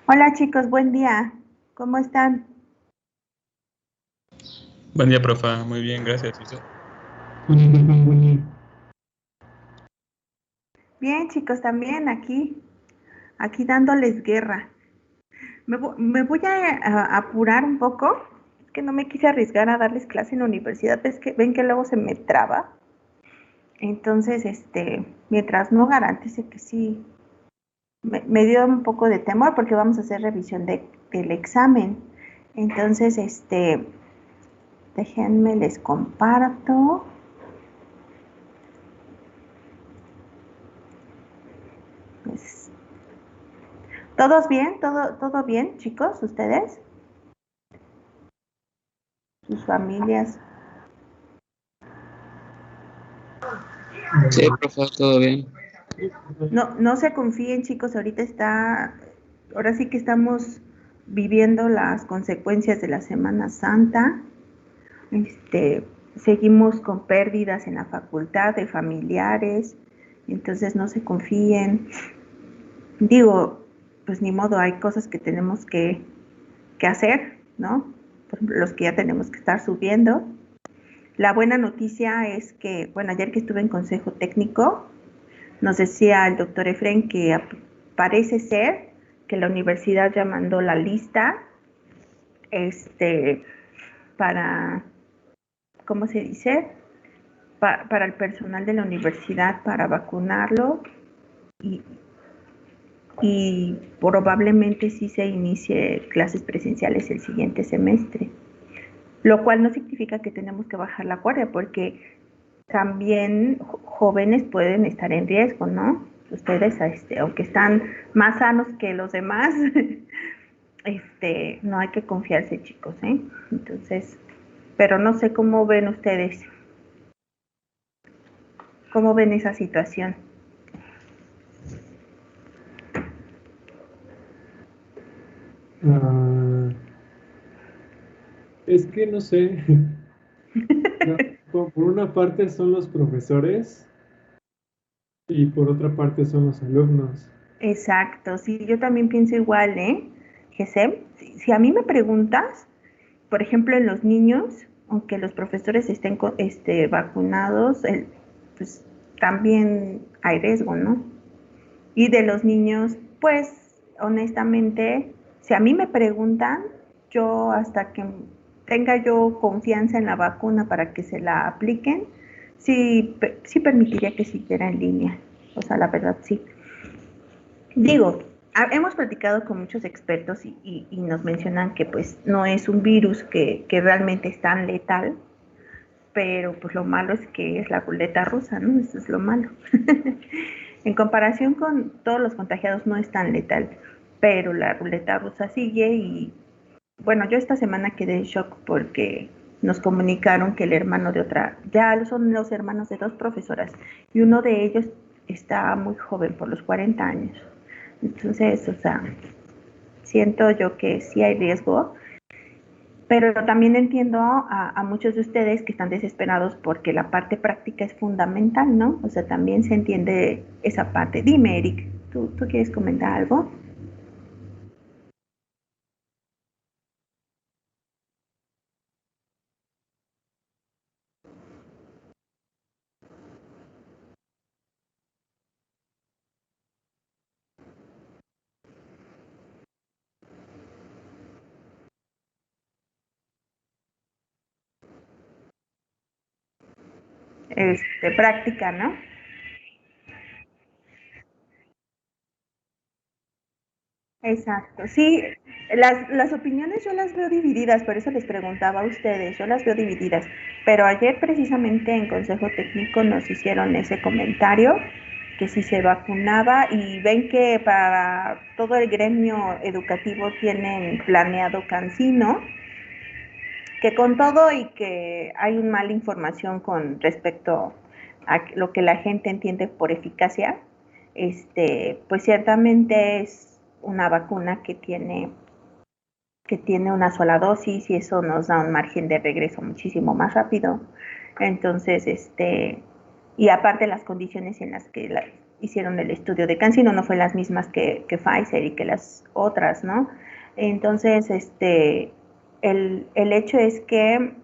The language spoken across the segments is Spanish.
Hola chicos, buen día. ¿Cómo están? Buen día, profa. Muy bien, gracias. ¿Y usted? Bien chicos, también aquí dándoles guerra. Me voy a apurar un poco, es que no me quise arriesgar a darles clase en la universidad, ven que luego se me traba. Entonces, mientras no garantice que sí, me dio un poco de temor porque vamos a hacer revisión del examen. Entonces, déjenme les comparto. Pues, ¿todos bien? ¿Todo bien, chicos? ¿Ustedes? ¿Sus familias? Sí, profa, todo bien. No se confíen, chicos, ahora sí que estamos viviendo las consecuencias de la Semana Santa. Seguimos con pérdidas en la facultad de familiares, entonces no se confíen. Digo, pues ni modo, hay cosas que tenemos que hacer, ¿no? Por ejemplo, los que ya tenemos que estar subiendo. La buena noticia es que, bueno, ayer que estuve en consejo técnico, nos decía el doctor Efren que parece ser que la universidad ya mandó la lista este, para, ¿cómo se dice? Para el personal de la universidad para vacunarlo y, y probablemente sí se inicie clases presenciales el siguiente semestre. Lo cual no significa que tenemos que bajar la guardia, porque también jóvenes pueden estar en riesgo, ¿no? Ustedes, aunque están más sanos que los demás, no hay que confiarse, chicos, ¿eh? Entonces, pero no sé cómo ven ustedes, cómo ven esa situación. Ah, es que no sé. Por una parte son los profesores y por otra parte son los alumnos. Exacto, sí, yo también pienso igual, ¿eh? Gesem, si a mí me preguntas, por ejemplo, en los niños, aunque los profesores estén vacunados, pues también hay riesgo, ¿no? Y de los niños, pues honestamente, si a mí me preguntan, yo hasta que tenga yo confianza en la vacuna para que se la apliquen, sí permitiría que siguiera en línea. O sea, la verdad sí. Digo, hemos platicado con muchos expertos y nos mencionan que pues no es un virus que realmente es tan letal, pero pues lo malo es que es la ruleta rusa, ¿no? Eso es lo malo. En comparación con todos los contagiados no es tan letal, pero la ruleta rusa sigue y bueno, yo esta semana quedé en shock porque nos comunicaron que el hermano de otra, ya son los hermanos de dos profesoras y uno de ellos está muy joven, por los 40 años. Entonces, o sea, siento yo que sí hay riesgo, pero también entiendo a muchos de ustedes que están desesperados porque la parte práctica es fundamental, ¿no? O sea, también se entiende esa parte. Dime, Eric, ¿tú quieres comentar algo? Práctica, ¿no? Exacto, sí, las opiniones yo las veo divididas, por eso les preguntaba a ustedes, yo las veo divididas, pero ayer precisamente en Consejo Técnico nos hicieron ese comentario, que si se vacunaba y ven que para todo el gremio educativo tienen planeado Cancino, que con todo y que hay una mala información con respecto a lo que la gente entiende por eficacia, pues ciertamente es una vacuna que tiene una sola dosis y eso nos da un margen de regreso muchísimo más rápido. Entonces, y aparte las condiciones en las que hicieron el estudio de CanSino, no fue las mismas que Pfizer y que las otras, ¿no? Entonces, el hecho es que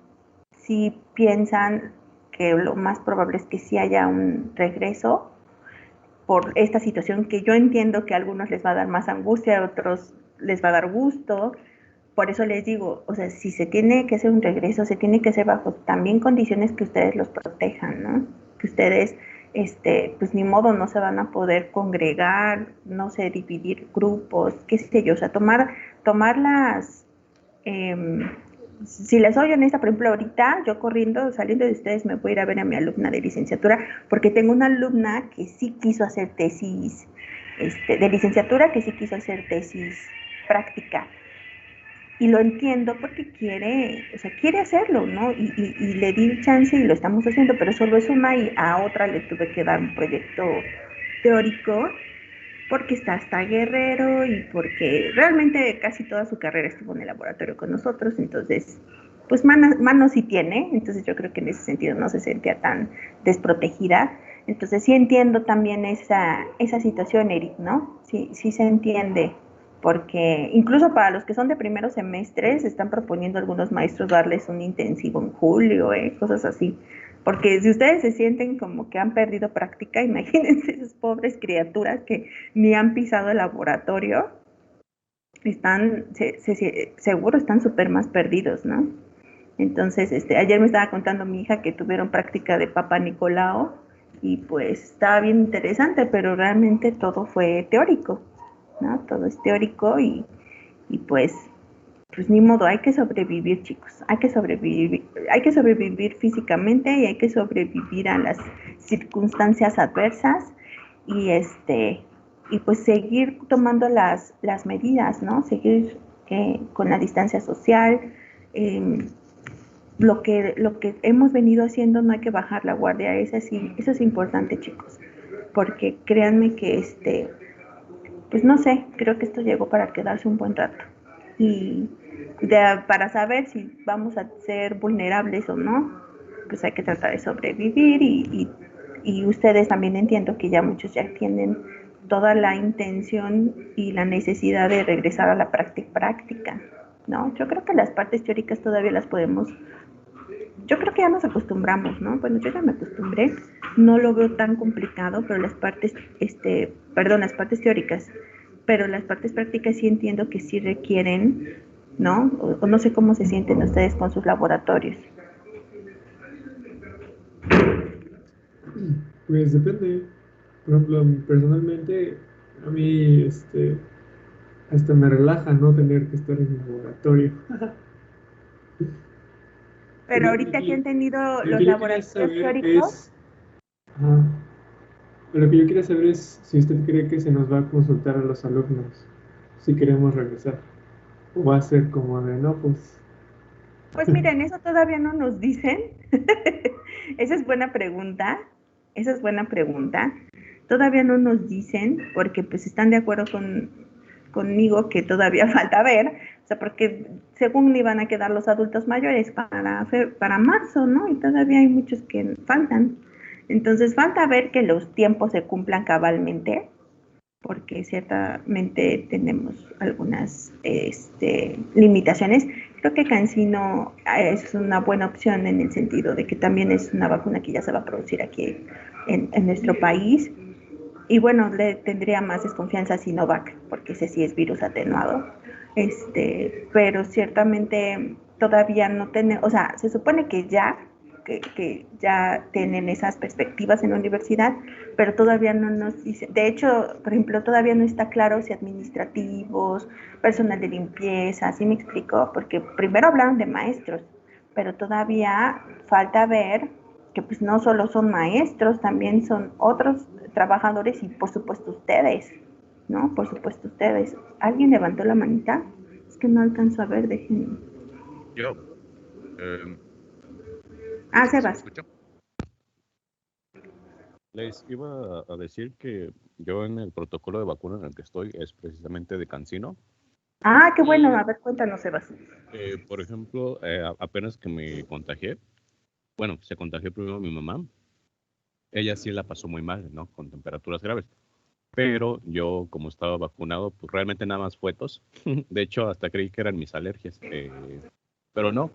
si piensan que lo más probable es que sí haya un regreso por esta situación que yo entiendo que a algunos les va a dar más angustia, a otros les va a dar gusto. Por eso les digo, o sea, si se tiene que hacer un regreso, se tiene que hacer bajo también condiciones que ustedes los protejan, ¿no? Que ustedes, pues ni modo, no se van a poder congregar, no sé, dividir grupos, qué sé yo, o sea, tomar las, si les soy honesta, por ejemplo, ahorita yo corriendo, saliendo de ustedes, me voy a ir a ver a mi alumna de licenciatura, porque tengo una alumna que sí quiso hacer tesis de licenciatura, que sí quiso hacer tesis práctica. Y lo entiendo porque quiere, o sea, quiere hacerlo, ¿no? Y le di el chance y lo estamos haciendo, pero solo es una y a otra le tuve que dar un proyecto teórico porque está hasta Guerrero y porque realmente casi toda su carrera estuvo en el laboratorio con nosotros, entonces, pues manos sí tiene, entonces yo creo que en ese sentido no se sentía tan desprotegida. Entonces sí entiendo también esa situación, Eric, ¿no? Sí se entiende, porque incluso para los que son de primeros semestres, están proponiendo algunos maestros darles un intensivo en julio, cosas así. Porque si ustedes se sienten como que han perdido práctica, imagínense esas pobres criaturas que ni han pisado el laboratorio, están, seguro están súper más perdidos, ¿no? Entonces, ayer me estaba contando mi hija que tuvieron práctica de Papa Nicolau y pues estaba bien interesante, pero realmente todo fue teórico, ¿no? Todo es teórico y pues ni modo, hay que sobrevivir, chicos, hay que sobrevivir físicamente y hay que sobrevivir a las circunstancias adversas y y pues seguir tomando las medidas, ¿no? Seguir con la distancia social, eh, lo que hemos venido haciendo no hay que bajar la guardia, eso es importante, chicos, porque créanme que pues no sé, creo que esto llegó para quedarse un buen rato. Y para saber si vamos a ser vulnerables o no, pues hay que tratar de sobrevivir y ustedes también entiendo que ya muchos ya tienen toda la intención y la necesidad de regresar a la práctica, ¿no? Yo creo que las partes teóricas todavía las podemos, yo creo que ya nos acostumbramos, ¿no? Bueno, yo ya me acostumbré, no lo veo tan complicado, pero las partes, las partes teóricas, pero las partes prácticas sí entiendo que sí requieren, ¿no? O no sé cómo se sienten ustedes con sus laboratorios. Pues depende. Por ejemplo, personalmente, a mí, hasta me relaja no tener que estar en el laboratorio. Pero ahorita que han tenido Lo los que yo quería laboratorios saber teóricos, es, ajá, lo que yo quería saber es si usted cree que se nos va a consultar a los alumnos, si queremos regresar. O va a ser como de, no, pues, pues miren, eso todavía no nos dicen. Esa es buena pregunta. Esa es buena pregunta. Todavía no nos dicen porque pues están de acuerdo conmigo que todavía falta ver, o sea, porque según iban a quedar los adultos mayores para marzo, ¿no? Y todavía hay muchos que faltan. Entonces falta ver que los tiempos se cumplan cabalmente, porque ciertamente tenemos algunas limitaciones. Creo que CanSino es una buena opción en el sentido de que también es una vacuna que ya se va a producir aquí en nuestro país. Y bueno, le tendría más desconfianza a Sinovac, porque ese sí es virus atenuado. Pero ciertamente todavía no tenemos, o sea, se supone que ya tienen esas perspectivas en la universidad, pero todavía no nos dicen, de hecho, por ejemplo, todavía no está claro si administrativos, personal de limpieza, ¿sí me explico? Porque primero hablaron de maestros, pero todavía falta ver que pues no solo son maestros, también son otros trabajadores y por supuesto ustedes, ¿no? Por supuesto ustedes. ¿Alguien levantó la manita? Es que no alcanzo a ver, déjenme. Yo, eh, ¿sí me Sebas. escucha? Les iba a decir que yo en el protocolo de vacuna en el que estoy es precisamente de CanSino. Qué bueno, Y, a ver, cuéntanos, Sebas. por ejemplo, apenas que me contagié, bueno, se contagió primero mi mamá ella sí la pasó muy mal, ¿no? Con temperaturas graves. Pero yo, como estaba vacunado, pues realmente nada más fue tos. De hecho, hasta creí que eran mis alergias. Pero no,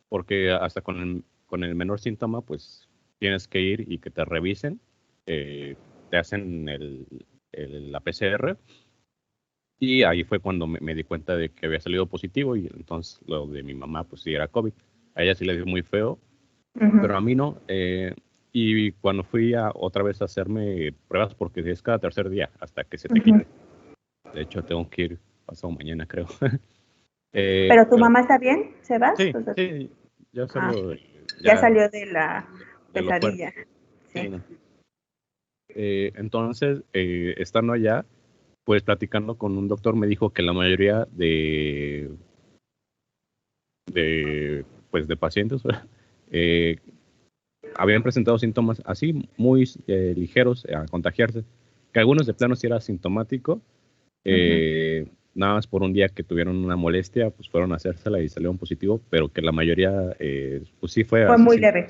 porque hasta con el menor síntoma, pues tienes que ir y que te revisen. Te hacen la PCR. Y ahí fue cuando me di cuenta de que había salido positivo. Y entonces lo de mi mamá, pues sí era COVID. A ella sí le dio muy feo, pero a mí no. Y cuando fui otra vez a hacerme pruebas, porque es cada tercer día hasta que se te quite. De hecho, tengo que ir pasado mañana, creo. ¿Pero tu mamá está bien, Sebas? Sí, O sea, sí, ya salió, ya ya salió de la de lo fuerte. pesadilla. Sí, Sí. no. Entonces, estando allá, pues platicando con un doctor, me dijo que la mayoría pues, de pacientes eh, habían presentado síntomas así, muy ligeros a contagiarse, que algunos de plano sí era asintomático, nada más por un día que tuvieron una molestia, pues fueron a hacérsela y salieron positivo, pero que la mayoría, pues sí fue Fue así, muy leve.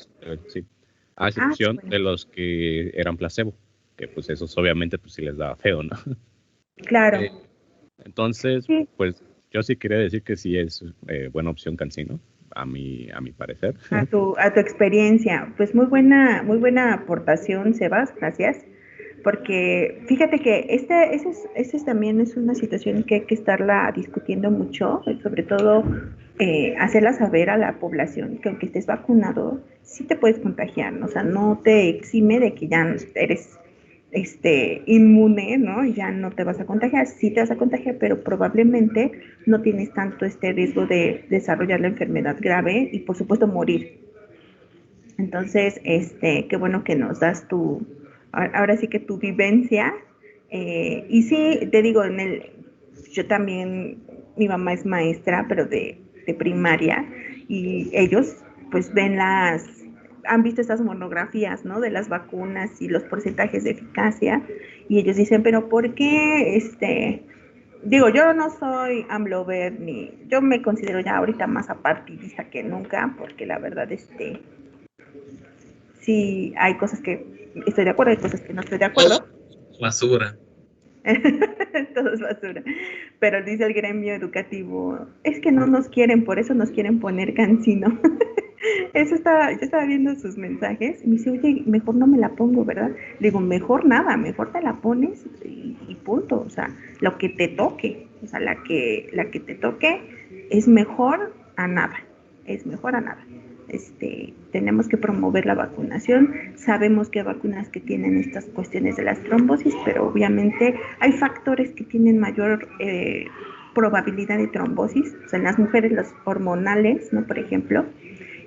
sí, a Ah, qué excepción bueno. de los que eran placebo, que pues esos obviamente pues sí les daba feo, ¿no? Claro. Entonces, Sí. pues yo sí quería decir que sí es buena opción CanSino, a mi parecer. A tu experiencia. Pues muy buena aportación, Sebas, gracias. Porque fíjate que ese también es una situación que hay que estarla discutiendo mucho, sobre todo hacerla saber a la población que aunque estés vacunado, sí te puedes contagiar, ¿no? O sea, no te exime de que ya eres inmune, ¿no? Ya no te vas a contagiar, sí te vas a contagiar, pero probablemente no tienes tanto este riesgo de desarrollar la enfermedad grave y por supuesto morir. Entonces, qué bueno que nos das ahora sí que tu vivencia. Y sí, te digo, yo también, mi mamá es maestra, pero de primaria, y ellos pues han visto estas monografías, ¿no? De las vacunas y los porcentajes de eficacia, y ellos dicen, pero ¿por qué digo, yo no soy AMLOver yo me considero ya ahorita más apartidista que nunca, porque la verdad, sí hay cosas que estoy de acuerdo, hay cosas que no estoy de acuerdo. Basura. Todo es basura. Pero dice el gremio educativo, es que no nos quieren, por eso nos quieren poner CanSino. Yo estaba viendo sus mensajes y me dice, oye, mejor no me la pongo, ¿verdad? Le digo, mejor nada, mejor te la pones y punto. O sea, lo que te toque, o sea, la que te toque es mejor a nada, es mejor a nada. Tenemos que promover la vacunación. Sabemos que hay vacunas que tienen estas cuestiones de las trombosis, pero obviamente hay factores que tienen mayor probabilidad de trombosis. O sea, en las mujeres los hormonales, ¿no? Por ejemplo,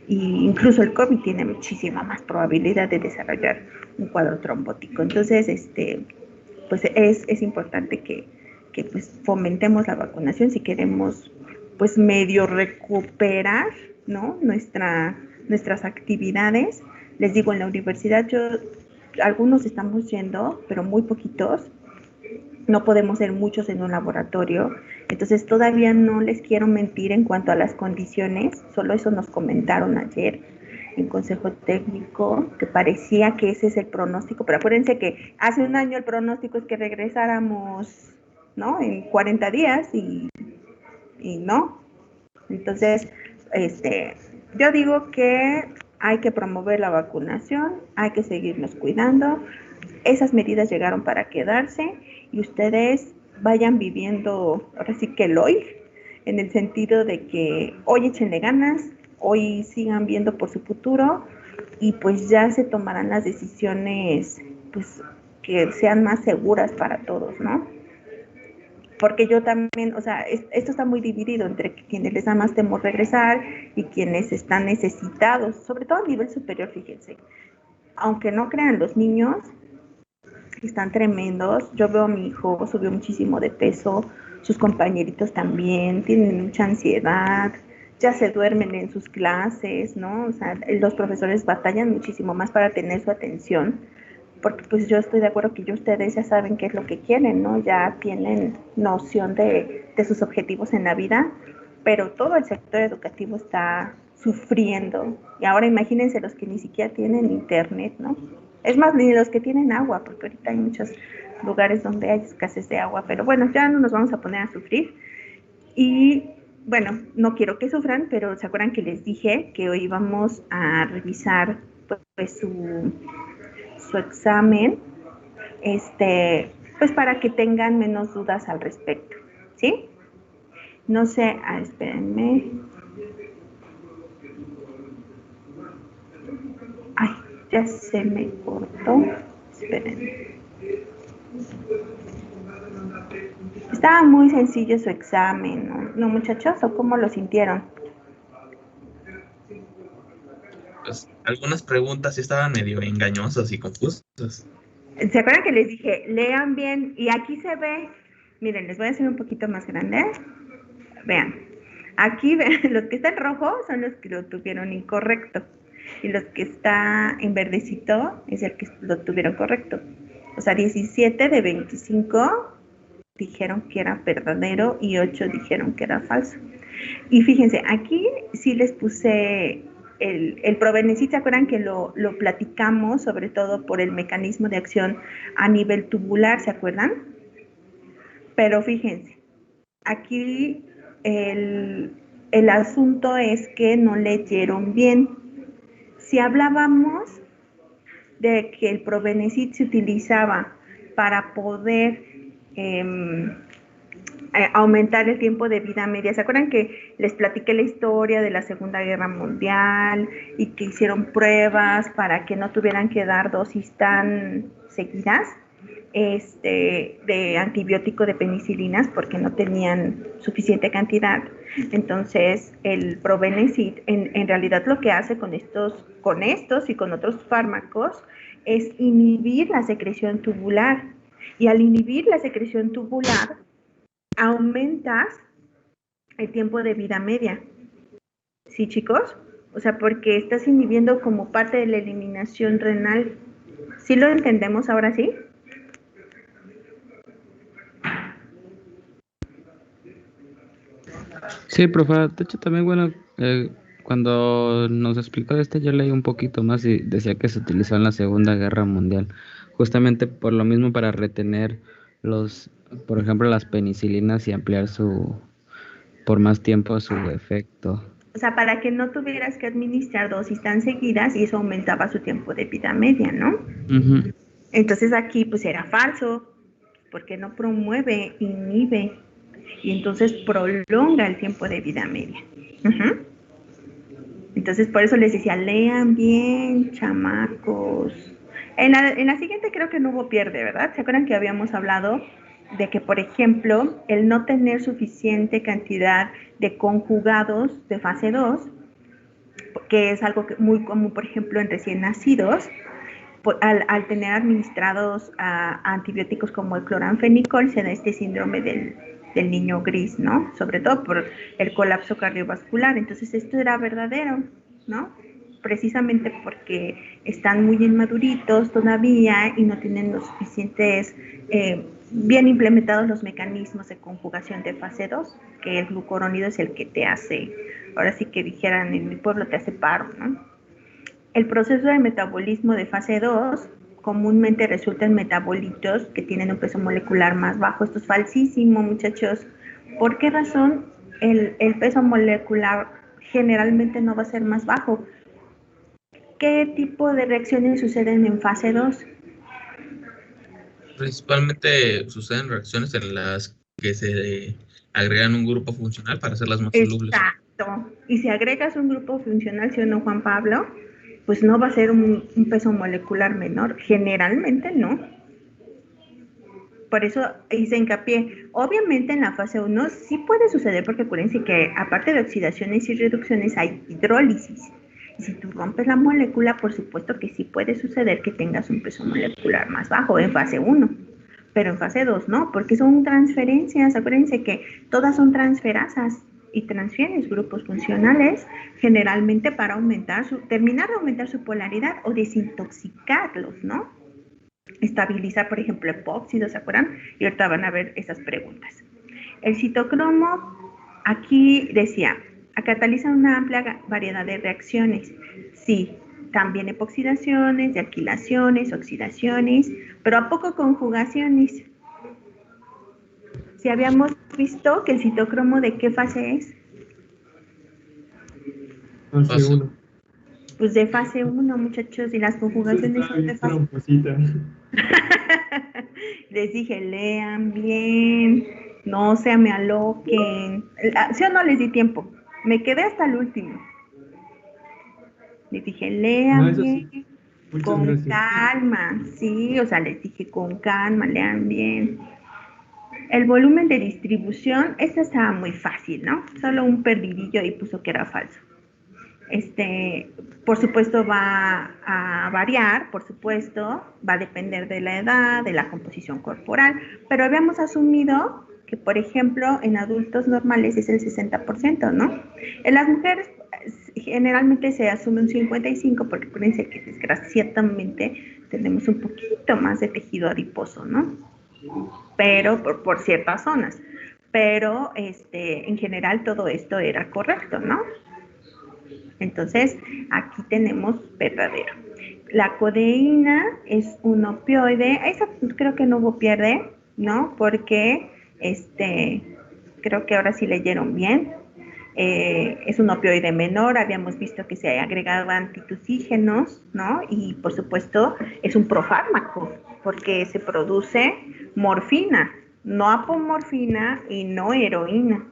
y incluso el COVID tiene muchísima más probabilidad de desarrollar un cuadro trombótico. Entonces, pues es importante que pues fomentemos la vacunación si queremos pues medio recuperar, ¿no? Nuestras actividades. Les digo, en la universidad algunos estamos yendo, pero muy poquitos. No podemos ser muchos en un laboratorio. Entonces todavía no les quiero mentir en cuanto a las condiciones, solo eso nos comentaron ayer en consejo técnico, que parecía que ese es el pronóstico, pero acuérdense que hace un año el pronóstico es que regresáramos, ¿no? En 40 días y no. Entonces, yo digo que hay que promover la vacunación, hay que seguirnos cuidando. Esas medidas llegaron para quedarse y ustedes vayan viviendo ahora sí que el hoy, en el sentido de que hoy échenle ganas, hoy sigan viendo por su futuro y pues ya se tomarán las decisiones pues que sean más seguras para todos, ¿no? Porque yo también, o sea, esto está muy dividido entre quienes les da más temor regresar y quienes están necesitados, sobre todo a nivel superior, fíjense. Aunque no crean, los niños están tremendos. Yo veo a mi hijo, subió muchísimo de peso, sus compañeritos también, tienen mucha ansiedad, ya se duermen en sus clases, ¿no? O sea, los profesores batallan muchísimo más para tener su atención, porque pues yo estoy de acuerdo que ustedes ya saben qué es lo que quieren, ¿no? Ya tienen noción de sus objetivos en la vida, pero todo el sector educativo está sufriendo. Y ahora imagínense los que ni siquiera tienen internet, ¿no? Es más, ni los que tienen agua, porque ahorita hay muchos lugares donde hay escasez de agua, pero bueno, ya no nos vamos a poner a sufrir. Y bueno, no quiero que sufran, pero ¿se acuerdan que les dije que hoy vamos a revisar pues su examen, pues para que tengan menos dudas al respecto, ¿sí? No sé, espérenme. Ay, ya se me cortó. Espérenme. Estaba muy sencillo su examen, ¿no? ¿No, muchachos? ¿O cómo lo sintieron? Pues algunas preguntas sí estaban medio engañosas y confusas. ¿Se acuerdan que les dije, lean bien? Y aquí se ve, miren, les voy a hacer un poquito más grande. Vean, aquí los que están rojos son los que lo tuvieron incorrecto. Y los que está en verdecito es el que lo tuvieron correcto. O sea, 17 de 25 dijeron que era verdadero y 8 dijeron que era falso. Y fíjense, aquí sí les puse el Provenecit. ¿Se acuerdan que lo platicamos, sobre todo por el mecanismo de acción a nivel tubular? ¿Se acuerdan? Pero fíjense, aquí el asunto es que no leyeron bien. Si hablábamos de que el Provenecit se utilizaba para poder aumentar el tiempo de vida media. ¿Se acuerdan que les platiqué la historia de la Segunda Guerra Mundial y que hicieron pruebas para que no tuvieran que dar dosis tan seguidas de antibiótico de penicilinas porque no tenían suficiente cantidad? Entonces el Provenecit en realidad lo que hace con estos y con otros fármacos es inhibir la secreción tubular, y al inhibir la secreción tubular aumentas el tiempo de vida media. ¿Sí, chicos? O sea, porque estás inhibiendo como parte de la eliminación renal. ¿Sí lo entendemos ahora sí? Sí, profe, de hecho también, bueno, cuando nos explicó yo leí un poquito más y decía que se utilizó en la Segunda Guerra Mundial, justamente por lo mismo para retener por ejemplo, las penicilinas y ampliar por más tiempo su efecto. O sea, para que no tuvieras que administrar dosis tan seguidas y eso aumentaba su tiempo de vida media, ¿no? Uh-huh. Entonces aquí pues era falso, porque no promueve, inhibe, y entonces prolonga el tiempo de vida media. Uh-huh. Entonces por eso les decía, lean bien, chamacos. En la siguiente creo que no hubo pierde, ¿verdad? ¿Se acuerdan que habíamos hablado de que, por ejemplo, el no tener suficiente cantidad de conjugados de fase 2, que es algo muy común, por ejemplo, en recién nacidos, al tener administrados antibióticos como el cloranfenicol, se da este síndrome del niño gris, ¿no? Sobre todo por el colapso cardiovascular. Entonces esto era verdadero, ¿no? Precisamente porque están muy inmaduritos todavía y no tienen los suficientes, bien implementados los mecanismos de conjugación de fase 2, que el glucurónido es el que te hace, ahora sí que dijeran en mi pueblo, te hace paro, ¿no? El proceso de metabolismo de fase 2 comúnmente resulta en metabolitos que tienen un peso molecular más bajo. Esto es falsísimo, muchachos. ¿Por qué razón el peso molecular generalmente no va a ser más bajo? ¿Qué tipo de reacciones suceden en fase 2? Principalmente suceden reacciones en las que se agregan un grupo funcional para hacerlas más solubles. Exacto. Y si agregas un grupo funcional, ¿sí o no, Juan Pablo? Pues no va a ser un peso molecular menor. Generalmente no. Por eso hice hincapié. Obviamente en la fase 1 sí puede suceder, porque acuérdense que aparte de oxidaciones y reducciones hay hidrólisis. Y si tú rompes la molécula, por supuesto que sí puede suceder que tengas un peso molecular más bajo en fase 1. Pero en fase 2 no, porque son transferencias. Acuérdense que todas son transferasas y transfieres grupos funcionales generalmente para terminar de aumentar su polaridad o desintoxicarlos, ¿no? Estabilizar, por ejemplo, epóxidos, ¿se acuerdan? Y ahorita van a ver esas preguntas. El citocromo, aquí decía, cataliza una amplia variedad de reacciones. Sí, también epoxidaciones, de alquilaciones, oxidaciones, pero ¿a poco conjugaciones? Si habíamos visto que el citocromo, ¿de qué fase es? Fase 1. Pues de fase 1, muchachos, y las conjugaciones son de fase 1. Les dije, lean bien, no se me aloquen. ¿Sí o no les di tiempo? Me quedé hasta el último. Les dije, lean bien, Sí. Muchas con gracias. calma, sí, o sea, les dije con calma, lean bien. El volumen de distribución, esta estaba muy fácil, ¿no? Solo un perdidillo ahí puso que era falso. Por supuesto va a variar, por supuesto, va a depender de la edad, de la composición corporal, pero habíamos asumido que, por ejemplo, en adultos normales es el 60%, ¿no? En las mujeres generalmente se asume un 55%, porque acuérdense que desgraciadamente tenemos un poquito más de tejido adiposo, ¿no? Pero por ciertas zonas. Pero en general todo esto era correcto, ¿no? Entonces, aquí tenemos verdadero. La codeína es un opioide. Esa creo que no hubo pierde, ¿no? Porque creo que ahora sí leyeron bien. Es un opioide menor. Habíamos visto que se agregaban antitusígenos, ¿no? Y por supuesto es un profármaco porque se produce morfina, no apomorfina y no heroína.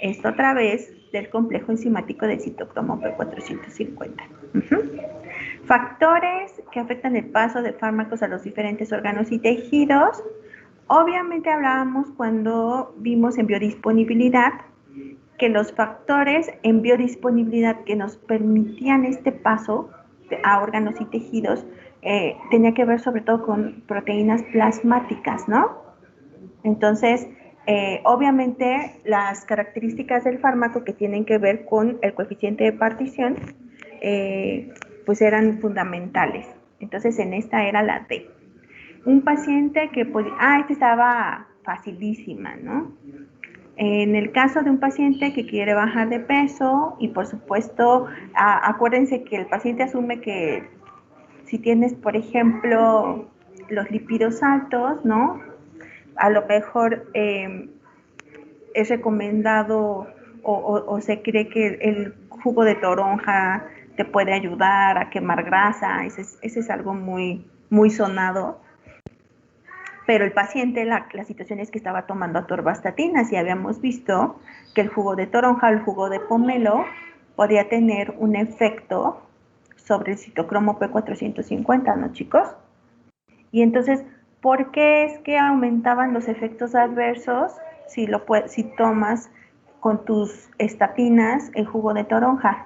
Esto a través del complejo enzimático del citocromo P450. Factores que afectan el paso de fármacos a los diferentes órganos y tejidos. Obviamente hablábamos cuando vimos en biodisponibilidad que los factores en biodisponibilidad que nos permitían este paso a órganos y tejidos tenía que ver sobre todo con proteínas plasmáticas, ¿no? Entonces, obviamente las características del fármaco que tienen que ver con el coeficiente de partición, pues eran fundamentales. Entonces, en esta era la D. Un paciente que, esta estaba facilísima, ¿no? En el caso de un paciente que quiere bajar de peso y por supuesto, acuérdense que el paciente asume que si tienes, por ejemplo, los lípidos altos, ¿no? A lo mejor es recomendado o se cree que el jugo de toronja te puede ayudar a quemar grasa, ese es algo muy, muy sonado. Pero el paciente, la situación es que estaba tomando atorvastatinas y habíamos visto que el jugo de toronja, el jugo de pomelo, podía tener un efecto sobre el citocromo P450, ¿no, chicos? Y entonces, ¿por qué es que aumentaban los efectos adversos si tomas con tus estatinas el jugo de toronja?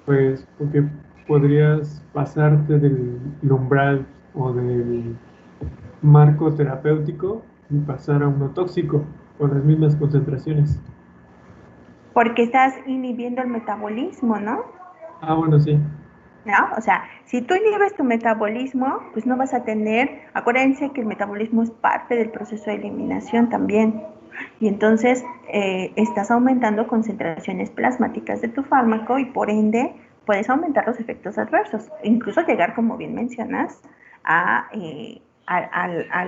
Pues porque podrías pasarte del umbral o del marco terapéutico y pasar a uno tóxico con las mismas concentraciones. Porque estás inhibiendo el metabolismo, ¿no? Ah, bueno, sí. ¿No? O sea, si tú inhibes tu metabolismo, pues no vas a tener, acuérdense que el metabolismo es parte del proceso de eliminación también. Y entonces estás aumentando concentraciones plasmáticas de tu fármaco y por ende puedes aumentar los efectos adversos, incluso llegar, como bien mencionas, al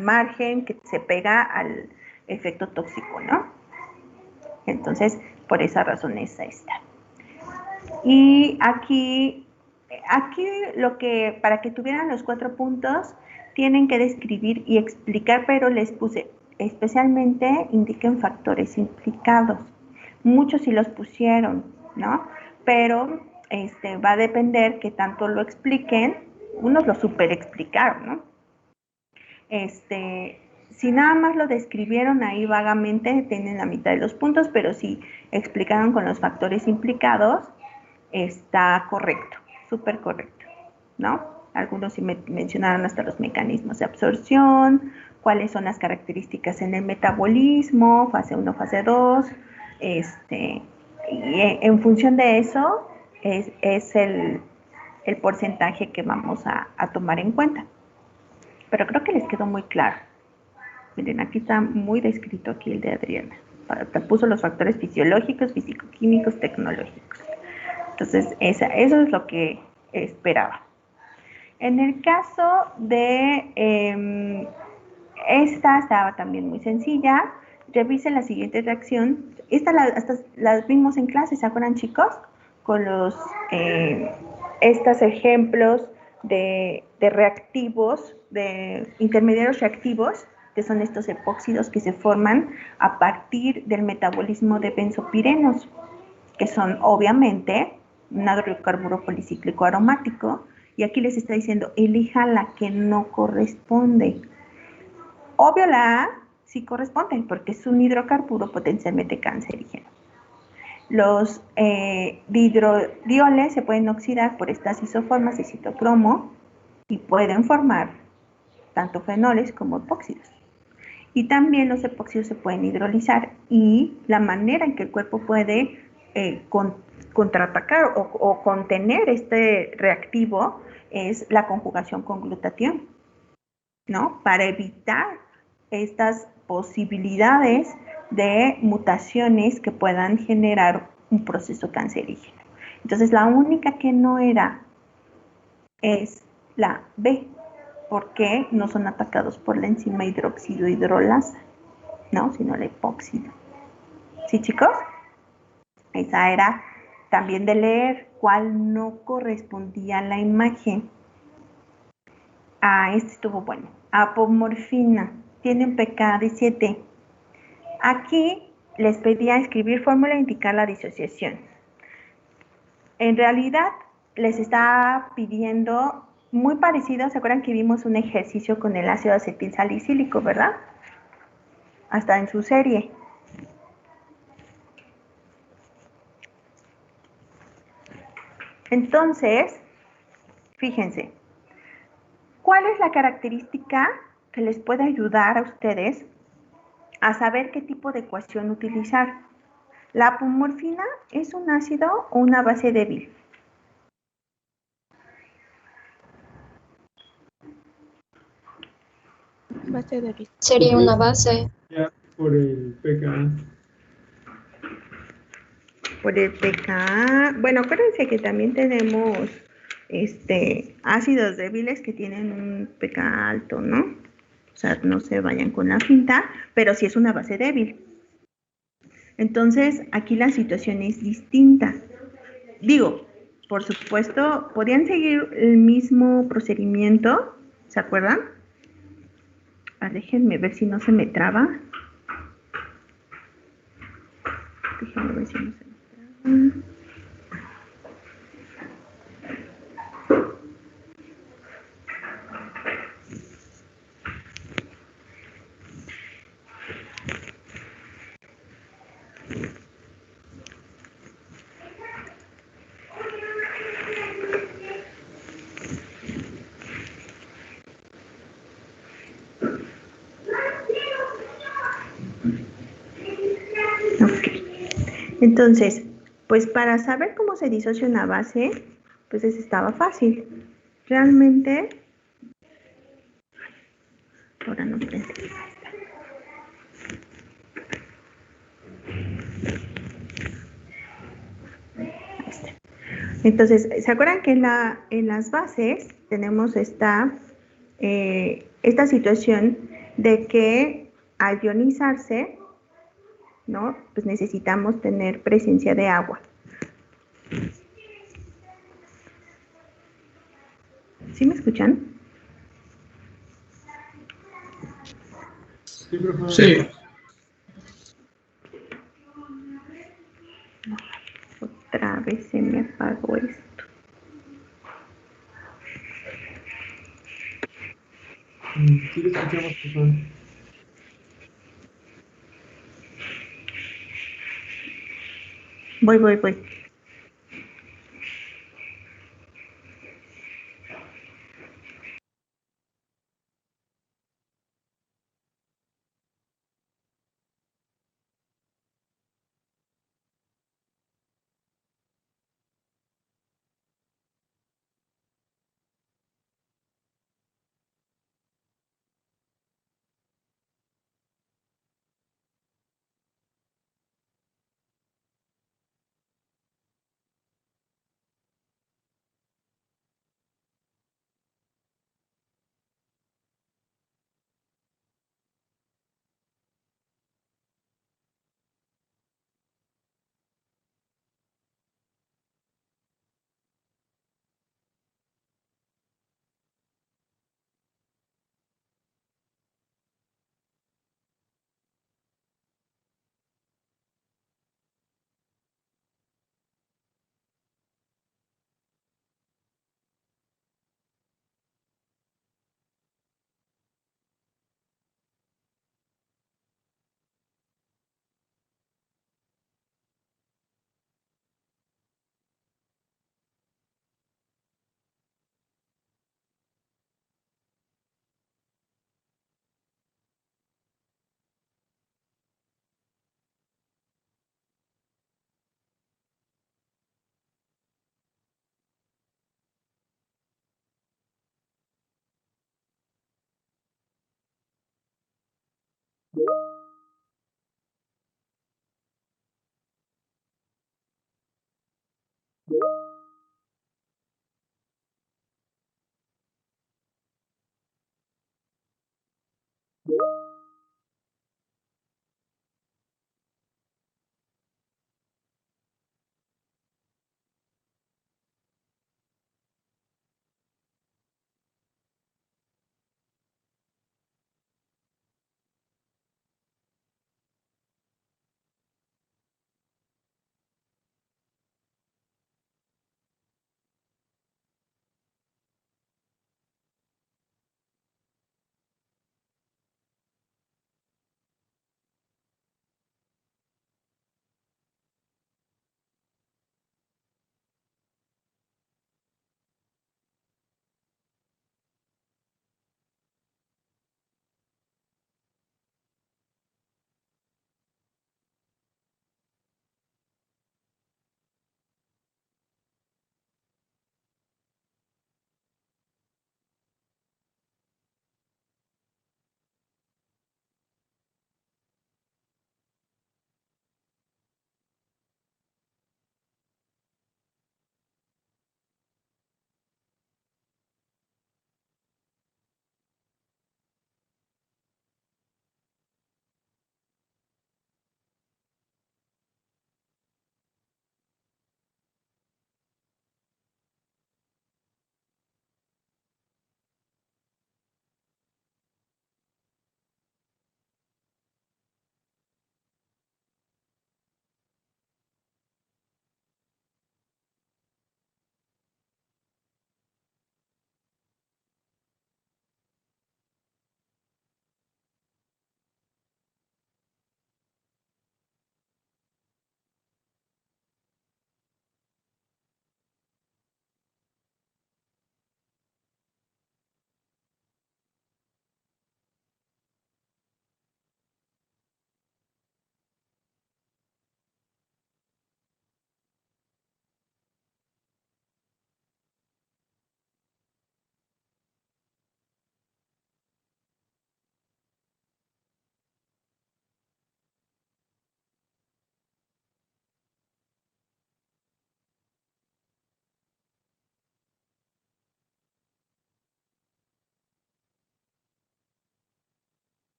margen que se pega al efecto tóxico, ¿no? Entonces, por esa razón es esta. Y aquí para que tuvieran los 4 puntos, tienen que describir y explicar, pero les puse, especialmente indiquen factores implicados. Muchos sí los pusieron, ¿no? Pero va a depender que tanto lo expliquen, unos lo super explicaron, ¿no? Si nada más lo describieron ahí vagamente, tienen la mitad de los puntos, pero si explicaron con los factores implicados, está correcto, súper correcto, ¿no? Algunos sí mencionaron hasta los mecanismos de absorción, cuáles son las características en el metabolismo, fase 1, fase 2, y en función de eso es el porcentaje que vamos a tomar en cuenta. Pero creo que les quedó muy claro. Miren, aquí está muy descrito aquí el de Adriana. Te puso los factores fisiológicos, físico-químicos, tecnológicos. Entonces, eso es lo que esperaba. En el caso de esta estaba también muy sencilla. Revisen la siguiente reacción. Esta la vimos en clase, ¿se acuerdan, chicos? Con estos ejemplos de reactivos, de intermediarios reactivos, que son estos epóxidos que se forman a partir del metabolismo de benzopirenos, que son obviamente un hidrocarburo policíclico aromático, y aquí les está diciendo, elija la que no corresponde. Obvio la A sí corresponde, porque es un hidrocarburo potencialmente cancerígeno. Los dihidrodioles se pueden oxidar por estas isoformas de citocromo y pueden formar tanto fenoles como epóxidos. Y también los epóxidos se pueden hidrolizar, y la manera en que el cuerpo puede contraatacar o contener este reactivo es la conjugación con glutatión, ¿no? Para evitar estas posibilidades de mutaciones que puedan generar un proceso cancerígeno. Entonces, la única que no era es la B, porque no son atacados por la enzima hidróxido hidrolasa, ¿no? Sino el epóxido. ¿Sí, chicos? Esa era también de leer cuál no correspondía a la imagen. Este estuvo bueno. Apomorfina. Tiene un pK-17. Aquí les pedía escribir fórmula e indicar la disociación. En realidad, les estaba pidiendo muy parecido. ¿Se acuerdan que vimos un ejercicio con el ácido acetilsalicílico, verdad? Hasta en su serie. Entonces, fíjense, ¿cuál es la característica que les puede ayudar a ustedes a saber qué tipo de ecuación utilizar? ¿La apomorfina es un ácido o una base débil? Base débil. Sería una base. Ya por el pKa. Por el pKa. Bueno, acuérdense que también tenemos ácidos débiles que tienen un pKa alto, ¿no? O sea, no se vayan con la finta, pero sí es una base débil. Entonces, aquí la situación es distinta. Digo, por supuesto, podían seguir el mismo procedimiento, ¿se acuerdan? Déjenme ver si no se me traba. Déjenme ver si no se me traba. Entonces, pues para saber cómo se disocia una base, pues estaba fácil. Realmente, ahora no pensé. Entonces, ¿se acuerdan que en las bases tenemos esta situación de que al ionizarse, ¿no? Pues necesitamos tener presencia de agua. ¿Sí me escuchan? Sí, profe. Sí. Otra vez se me apagó esto. Sí, le escuchamos, profe. Voy.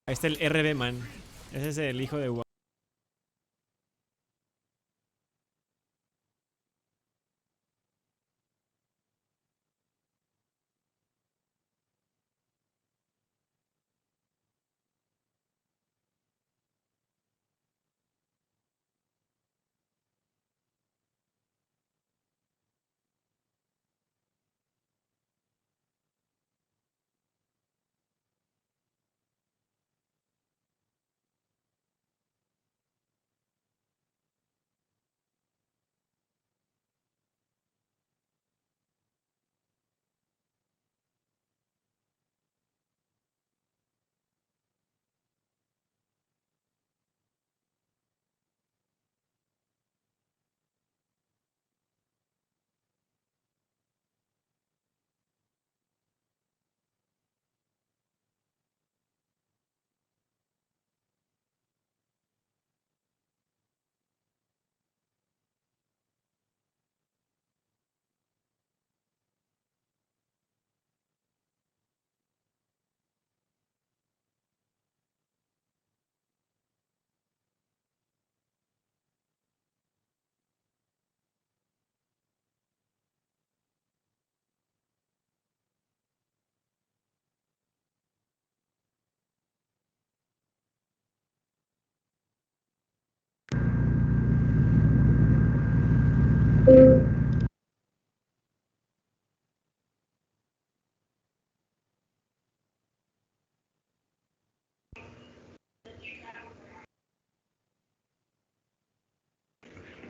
Ahí está el RB Man. Ese es el hijo de Wong.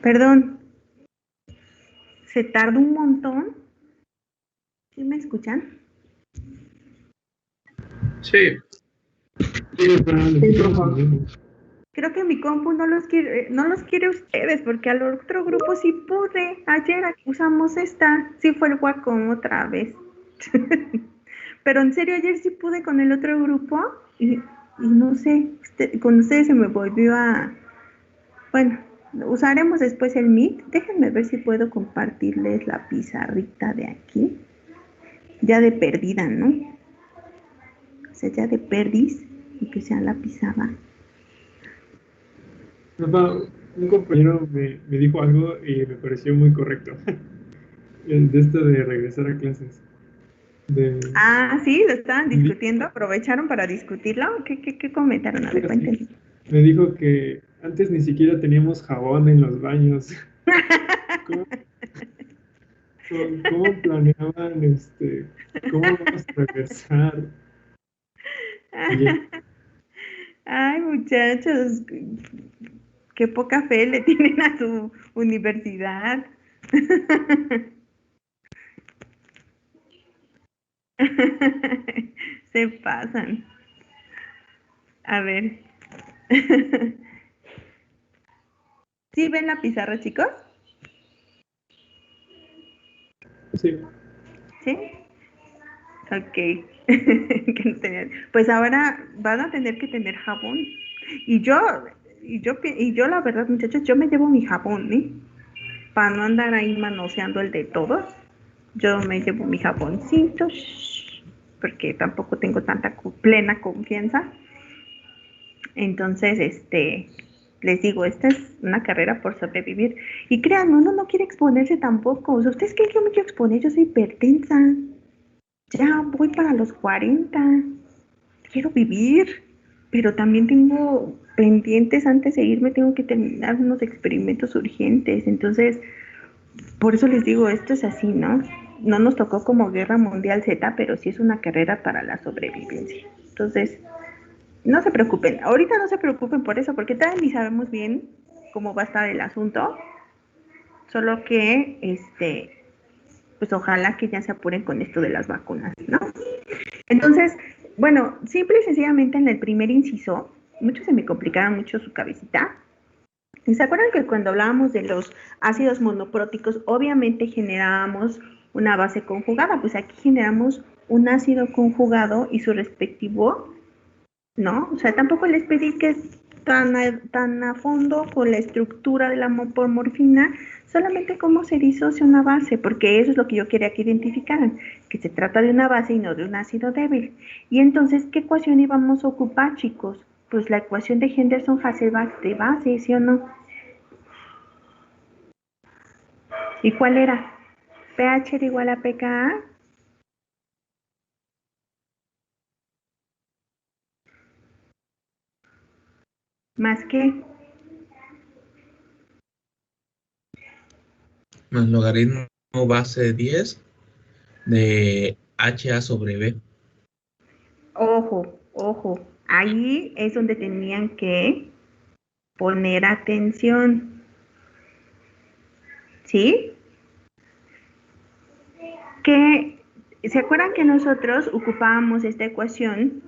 Perdón, se tarda un montón. ¿Sí me escuchan? Sí. Creo que mi compu no los quiere ustedes, porque al otro grupo sí pude. Ayer usamos esta, sí fue el Wacom otra vez. Pero en serio, ayer sí pude con el otro grupo y no sé, con ustedes se me volvió a... Bueno, usaremos después el Meet. Déjenme ver si puedo compartirles la pizarrita de aquí. Ya de perdida, ¿no? O sea, ya de perdis y que sea la pizarra. Un compañero me dijo algo y me pareció muy correcto. El de esto de regresar a clases. Sí, lo estaban discutiendo. ¿Aprovecharon para discutirlo? ¿Qué comentaron? A ver, cuéntenme. Me dijo que antes ni siquiera teníamos jabón en los baños. ¿Cómo planeaban cómo vamos a regresar? Ay, muchachos, qué poca fe le tienen a su universidad. Se pasan. A ver. ¿Sí ven la pizarra, chicos? Sí. ¿Sí? Ok. Pues ahora van a tener que tener jabón. Y yo la verdad, muchachos, yo me llevo mi jabón, ¿eh? Para no andar ahí manoseando el de todos. Yo me llevo mi jaboncito, porque tampoco tengo tanta plena confianza. Entonces, les digo, esta es una carrera por sobrevivir. Y créanme, uno no quiere exponerse tampoco. O sea, ¿ustedes creen que yo me quiero exponer? Yo soy hipertensa. Ya voy para los 40. Quiero vivir, pero también tengo pendientes antes de irme, tengo que terminar unos experimentos urgentes. Entonces, por eso les digo, esto es así, ¿no? No nos tocó como Guerra Mundial Z, pero sí es una carrera para la sobrevivencia. Entonces, no se preocupen, ahorita no se preocupen por eso, porque todavía ni sabemos bien cómo va a estar el asunto, solo que, pues ojalá que ya se apuren con esto de las vacunas, ¿no? Entonces, bueno, simple y sencillamente en el primer inciso, muchos se me complicaron mucho su cabecita. ¿Y se acuerdan que cuando hablábamos de los ácidos monopróticos, obviamente generábamos una base conjugada? Pues aquí generamos un ácido conjugado y su respectivo, ¿no? O sea, tampoco les pedí que tan a fondo con la estructura de la morfina, solamente cómo se disocia una base, porque eso es lo que yo quería que identificaran. que se trata de una base y no de un ácido débil. Y entonces, ¿qué ecuación íbamos a ocupar, chicos? Pues la ecuación de Henderson-Hasselbalch de base, ¿sí o no? ¿Y cuál era? pH era igual a pKa. ¿Más qué? Más logaritmo base 10 de HA sobre B. Ojo, ojo. Ahí es donde tenían que poner atención. ¿Sí? Que, ¿se acuerdan que nosotros ocupábamos esta ecuación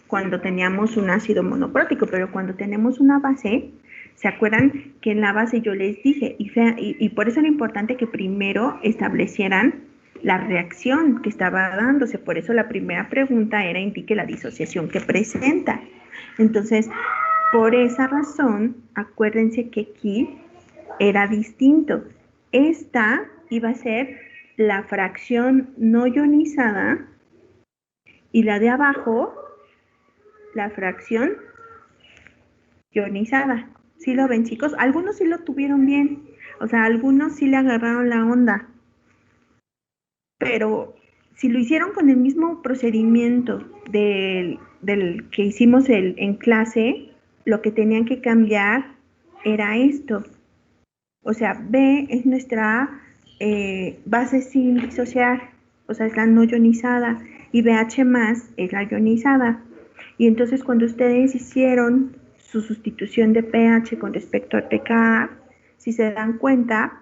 cuando teníamos un ácido monoprótico? Pero cuando tenemos una base, ¿se acuerdan que en la base yo les dije? Y por eso era importante que primero establecieran la reacción que estaba dándose. Por eso la primera pregunta era indique la disociación que presenta. Entonces, por esa razón, acuérdense que aquí era distinto. Esta iba a ser la fracción no ionizada y la de abajo, la fracción ionizada. ¿Sí lo ven, chicos? Algunos sí lo tuvieron bien, o sea, algunos sí le agarraron la onda, pero si lo hicieron con el mismo procedimiento del que hicimos en clase, lo que tenían que cambiar era esto. O sea, B es nuestra base sin disociar, o sea, es la no ionizada, y BH más es la ionizada. Y entonces cuando ustedes hicieron su sustitución de pH con respecto a pKa, si se dan cuenta,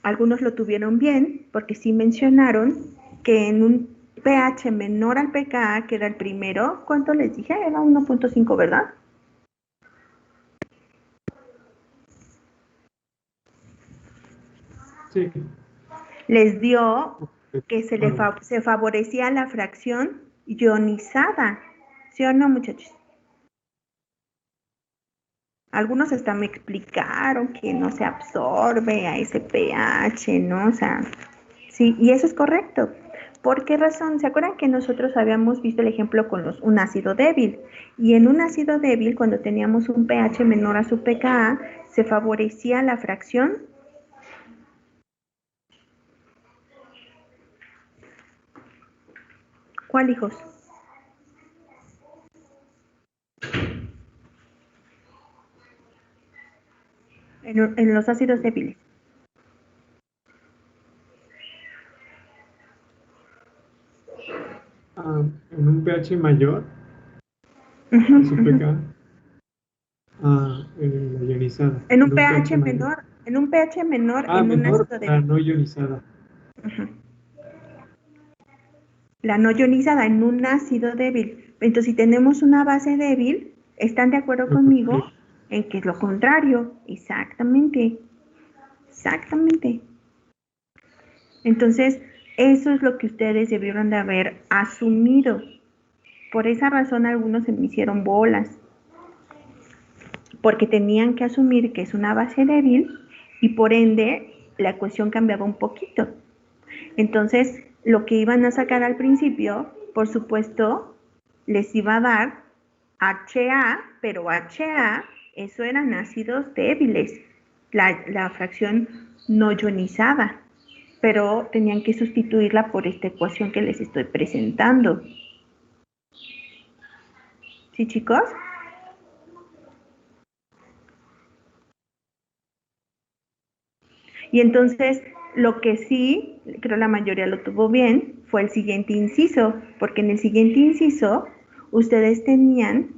algunos lo tuvieron bien, porque sí mencionaron que en un pH menor al pKa, que era el primero, ¿cuánto les dije? Era 1.5, ¿verdad? Sí. Les dio que se favorecía la fracción ionizada. ¿Sí o no, muchachos? Algunos hasta me explicaron que no se absorbe a ese pH, ¿no? O sea, sí, y eso es correcto. ¿Por qué razón? ¿Se acuerdan que nosotros habíamos visto el ejemplo con un ácido débil? Y en un ácido débil, cuando teníamos un pH menor a su pKa, se favorecía la fracción. ¿Cuál, hijos? En los ácidos débiles. En un pH mayor, su pK, la ionizada. En un pH menor, en un pH menor, en un menor, ácido la débil. no ionizada. La no ionizada en un ácido débil. Entonces, si tenemos una base débil, ¿están de acuerdo conmigo en que es lo contrario? Exactamente. Exactamente. Entonces, eso es lo que ustedes debieron de haber asumido. Por esa razón algunos se me hicieron bolas. Porque tenían que asumir que es una base débil y por ende la ecuación cambiaba un poquito. Entonces, lo que iban a sacar al principio, por supuesto, les iba a dar HA, pero HA, eso eran ácidos débiles, la fracción no ionizada, pero tenían que sustituirla por esta ecuación que les estoy presentando. ¿Sí, chicos? Y entonces, lo que sí, creo la mayoría lo tuvo bien, fue el siguiente inciso, porque en el siguiente inciso, ustedes tenían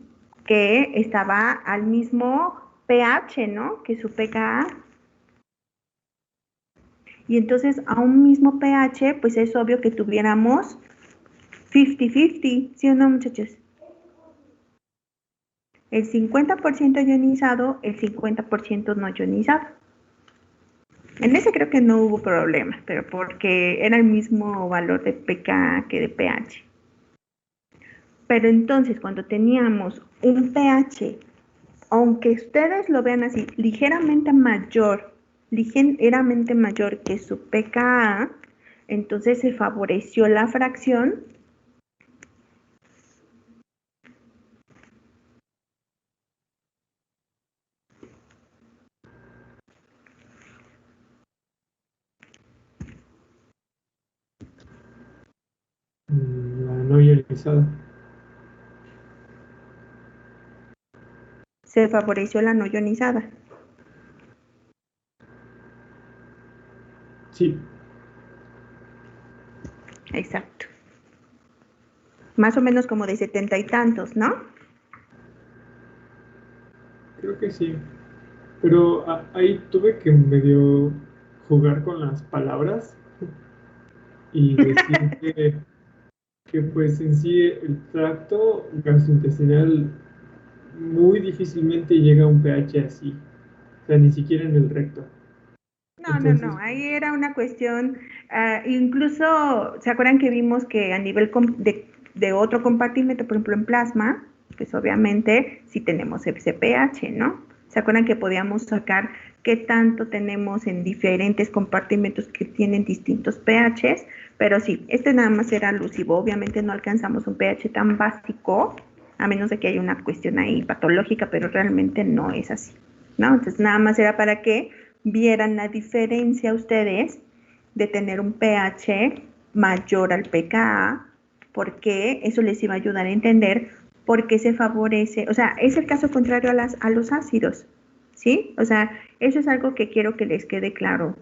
que estaba al mismo pH, ¿no? Que su pKa. Y entonces, a un mismo pH, pues es obvio que tuviéramos 50-50, ¿sí o no, muchachos? El 50% ionizado, el 50% no ionizado. En ese creo que no hubo problema, pero porque era el mismo valor de pK que de pH. Pero entonces cuando teníamos un pH, aunque ustedes lo vean así, ligeramente mayor que su pKa, Entonces se favoreció la fracción La no ionizada. se favoreció la no ionizada. Sí, Exacto. Más o menos como de 70 y tantos, ¿no? creo que sí. Pero ahí tuve que medio jugar con las palabras y decir que pues en sí el tracto gastrointestinal muy difícilmente llega a un pH así, o sea, ni siquiera en el recto. No, Entonces, ahí era una cuestión, incluso, ¿se acuerdan que vimos que a nivel de otro compartimento, por ejemplo en plasma, pues obviamente sí tenemos ese pH, ¿no? ¿Se acuerdan que podíamos sacar qué tanto tenemos en diferentes compartimentos que tienen distintos pHs? Pero sí, este nada más era alusivo, obviamente no alcanzamos un pH tan básico, a menos de que haya una cuestión ahí patológica, pero realmente no es así, ¿no? Entonces nada más era para que vieran la diferencia ustedes de tener un pH mayor al pKa, porque eso les iba a ayudar a entender por qué se favorece, o sea, es el caso contrario a los ácidos, ¿sí? O sea, eso es algo que quiero que les quede claro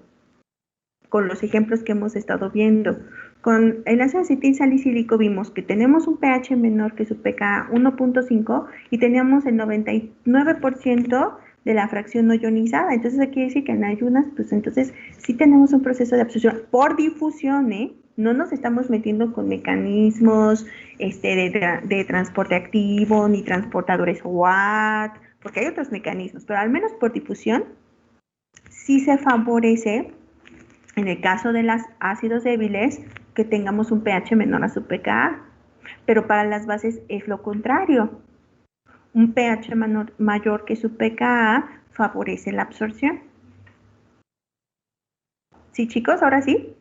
con los ejemplos que hemos estado viendo. Con el ácido acetil salicílico vimos que tenemos un pH menor que su pKa 1.5 y teníamos el 99% de la fracción no ionizada. Entonces aquí decir que en ayunas, pues entonces sí tenemos un proceso de absorción por difusión, ¿eh? No nos estamos metiendo con mecanismos de transporte activo, ni transportadores Watt, porque hay otros mecanismos, pero al menos por difusión sí se favorece, en el caso de los ácidos débiles, que tengamos un pH menor a su pKa, pero para las bases es lo contrario. Un pH mayor que su pKa favorece la absorción. ¿Sí, chicos? ¿Ahora sí?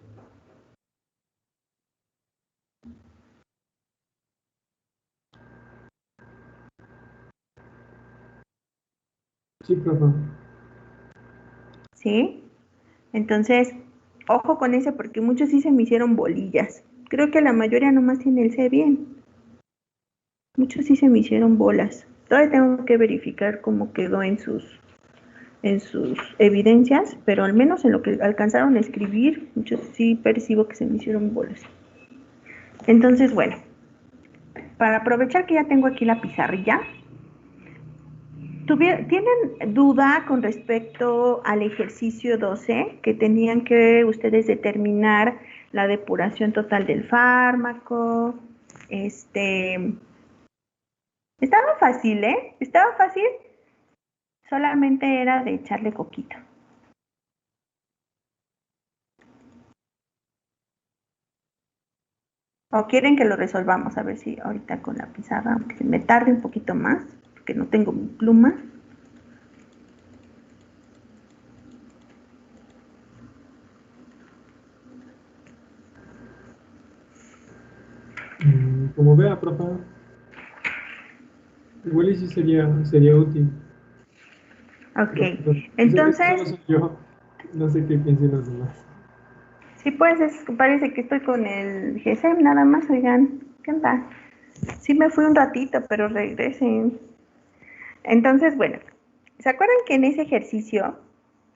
sí, profe. ¿Sí? Entonces, ojo con ese porque muchos sí se me hicieron bolillas. Creo que la mayoría nomás tiene el C bien. Muchos sí se me hicieron bolas. Todavía tengo que verificar cómo quedó en sus evidencias, pero al menos en lo que alcanzaron a escribir, muchos sí percibo que se me hicieron bolas. Entonces, bueno, para aprovechar que ya tengo aquí la pizarrilla, ¿tienen duda con respecto al ejercicio 12 que tenían que ustedes determinar la depuración total del fármaco? Estaba fácil, ¿eh? Estaba fácil, solamente era de echarle coquito. ¿O quieren que lo resolvamos? A ver si ahorita con la pizarra, aunque me tarde un poquito más, porque no tengo mi pluma. Como vea, profe. Igual y sí sería útil. Ok, Pero, pues, eso solo entonces, soy yo. No sé qué piensen los demás. sí, pues parece que estoy con el GSM nada más, oigan, ¿qué onda? Sí me fui un ratito, pero regresen. Entonces, bueno, ¿se acuerdan que en ese ejercicio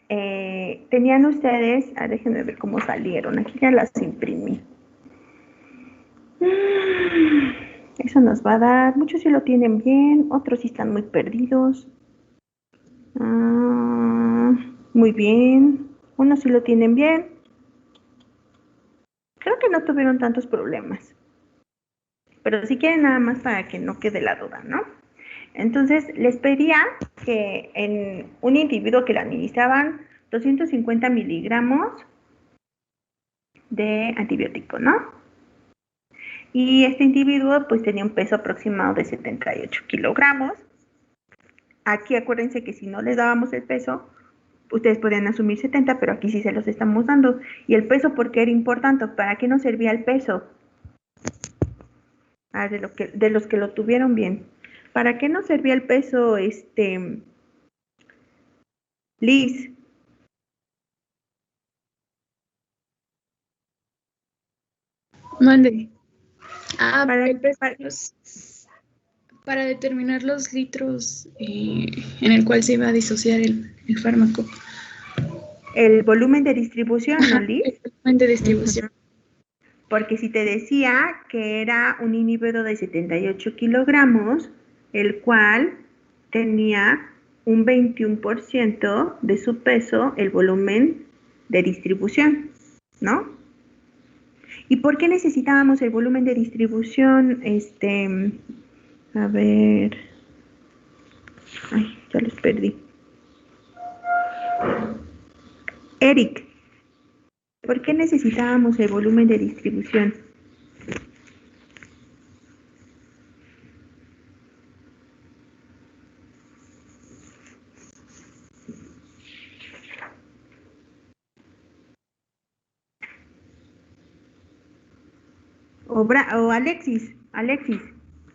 tenían ustedes, déjenme ver cómo salieron, aquí ya las imprimí. Eso nos va a dar, muchos sí lo tienen bien, otros sí están muy perdidos. Muy bien, unos sí lo tienen bien. Creo que no tuvieron tantos problemas. Pero si quieren nada más para que no quede la duda, ¿no? Entonces, les pedía que en un individuo que le administraban 250 miligramos de antibiótico, ¿no? Y este individuo pues tenía un peso aproximado de 78 kilogramos. Aquí acuérdense que si no le dábamos el peso, Ustedes podían asumir 70, pero aquí sí se los estamos dando. ¿Y el peso por qué era importante? ¿Para qué nos servía el peso? De los que lo tuvieron bien. ¿Para qué nos servía el peso, Liz? Mande. Para determinar los litros en el cual se iba a disociar el fármaco. El volumen de distribución, ¿no, Liz? El volumen de distribución. Porque si te decía que era un inhibidor de 78 kilogramos, el cual tenía un 21% de su peso, el volumen de distribución, ¿no? ¿Y por qué necesitábamos el volumen de distribución? A ver. Ay, ya los perdí. Eric, ¿por qué necesitábamos el volumen de distribución? O Alexis,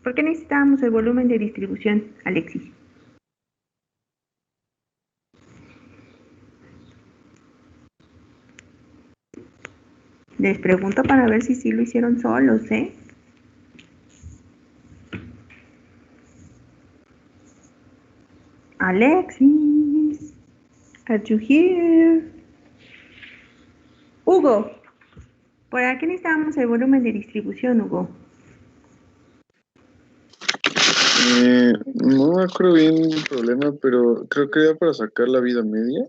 ¿por qué necesitábamos el volumen de distribución, Alexis? Les pregunto para ver si sí lo hicieron solos, ¿eh? Alexis, are you here? Hugo, ¿por qué necesitábamos el volumen de distribución, Hugo? No me acuerdo bien el problema, pero creo que era para sacar la vida media.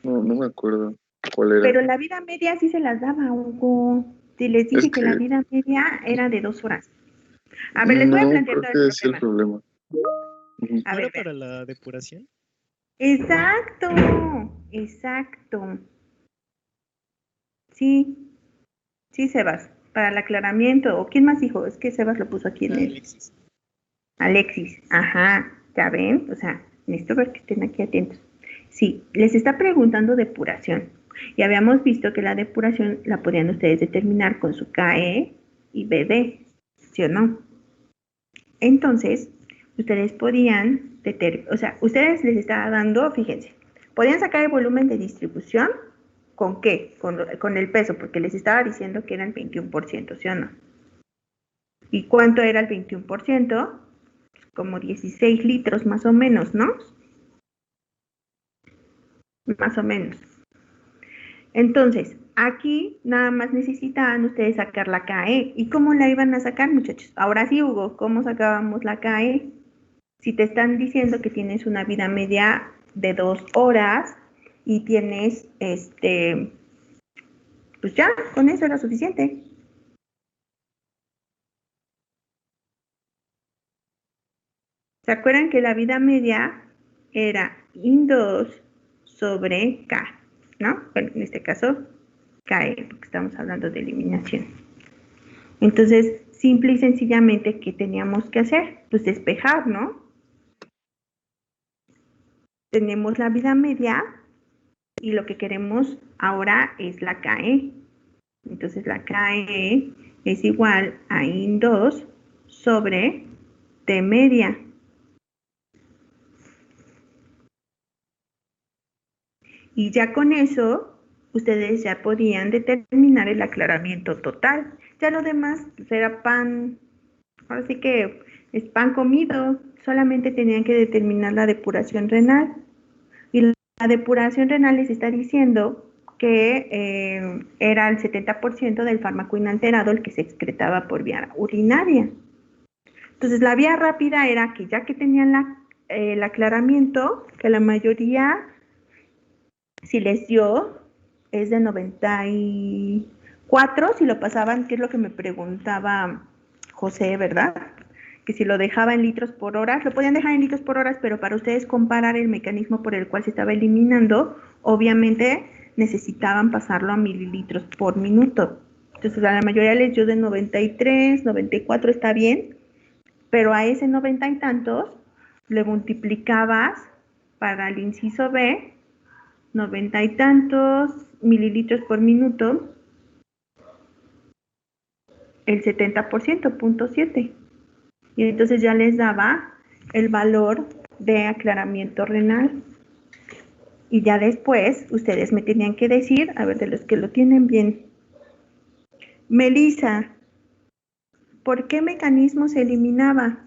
No me acuerdo cuál era. Pero la vida media sí se las daba, Hugo. Si les dije que la vida media era de 2 horas. A ver, les voy a plantear todo creo que es el problema. A ver, para la depuración. Exacto. Sí, Sebas, para el aclaramiento. ¿O quién más dijo? Es que Sebas lo puso aquí en el... Alexis, ajá, ya ven, o sea, necesito ver que estén aquí atentos. Sí, les está preguntando depuración. Y habíamos visto que la depuración la podían ustedes determinar con su KE y BD, ¿sí o no? Entonces, ustedes podían, ustedes les estaba dando, fíjense, podían sacar el volumen de distribución, ¿con qué? Con el peso, porque les estaba diciendo que era el 21%, ¿sí o no? ¿Y cuánto era el 21%? Como 16 litros más o menos, ¿no? Más o menos. Entonces, aquí nada más necesitaban ustedes sacar la KE. ¿Y cómo la iban a sacar, muchachos? Ahora sí, Hugo, ¿cómo sacábamos la KE? Si te están diciendo que tienes una vida media de 2 horas y tienes, pues ya, con eso era suficiente. ¿Se acuerdan que la vida media era IN2 sobre K, ¿no? Bueno, en este caso, KE, porque estamos hablando de eliminación. Entonces, simple y sencillamente, ¿qué teníamos que hacer? Pues despejar, ¿no? Tenemos la vida media y lo que queremos ahora es la KE. Entonces, la KE es igual a IN2 sobre T media. Y ya con eso, ustedes ya podían determinar el aclaramiento total. Ya lo demás pues, era pan, ahora sí que es pan comido. Solamente tenían que determinar la depuración renal. Y la depuración renal les está diciendo que era el 70% del fármaco inalterado el que se excretaba por vía urinaria. Entonces, la vía rápida era que ya que tenían el aclaramiento, que la mayoría... Si les dio, es de 94, si lo pasaban, que es lo que me preguntaba José, ¿verdad? Que si lo dejaba en litros por hora, lo podían dejar en litros por horas, pero para ustedes comparar el mecanismo por el cual se estaba eliminando, obviamente necesitaban pasarlo a mililitros por minuto. Entonces a la mayoría les dio de 93, 94, está bien, pero a ese 90 y tantos le multiplicabas para el inciso B 90 y tantos mililitros por minuto, el 70%, 0.7. Y entonces ya les daba el valor de aclaramiento renal. Y ya después ustedes me tenían que decir, a ver, de los que lo tienen bien. Melissa, ¿por qué mecanismo se eliminaba?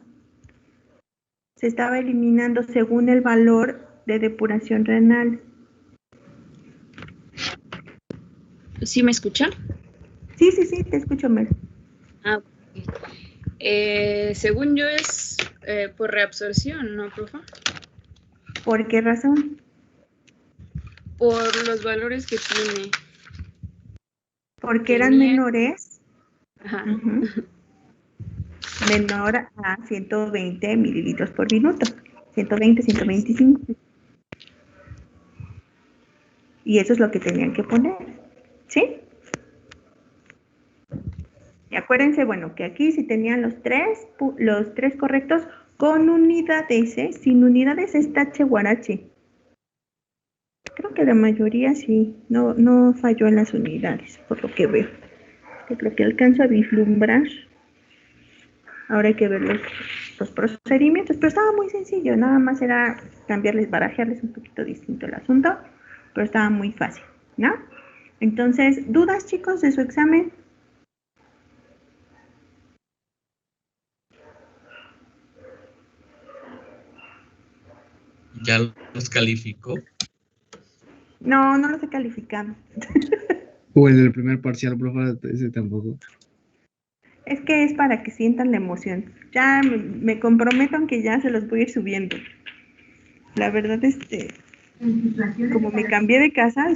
Se estaba eliminando según el valor de depuración renal. ¿Sí me escucha? Sí, te escucho, Mel. Ah, ok. Según yo es por reabsorción, ¿no, profe? ¿Por qué razón? Por los valores que tiene. Porque eran Tenía- menores. Ajá. Menor a 120 mililitros por minuto. 120, 125. Y eso es lo que tenían que poner. ¿Sí? Y acuérdense, bueno, que aquí si tenían los tres correctos con unidades, sin unidades es tache guarache. Creo que la mayoría sí, no falló en las unidades, por lo que veo. Por lo que alcanzo a vislumbrar. Ahora hay que ver los procedimientos, pero estaba muy sencillo, nada más era cambiarles, barajearles un poquito distinto el asunto, pero estaba muy fácil, ¿no? Entonces, ¿dudas, chicos, de su examen? ¿Ya los calificó? No los he calificado. O en el primer parcial, profe, ese tampoco. Es que es para que sientan la emoción. Ya me comprometo en que ya se los voy a ir subiendo. La verdad, como me cambié de casa,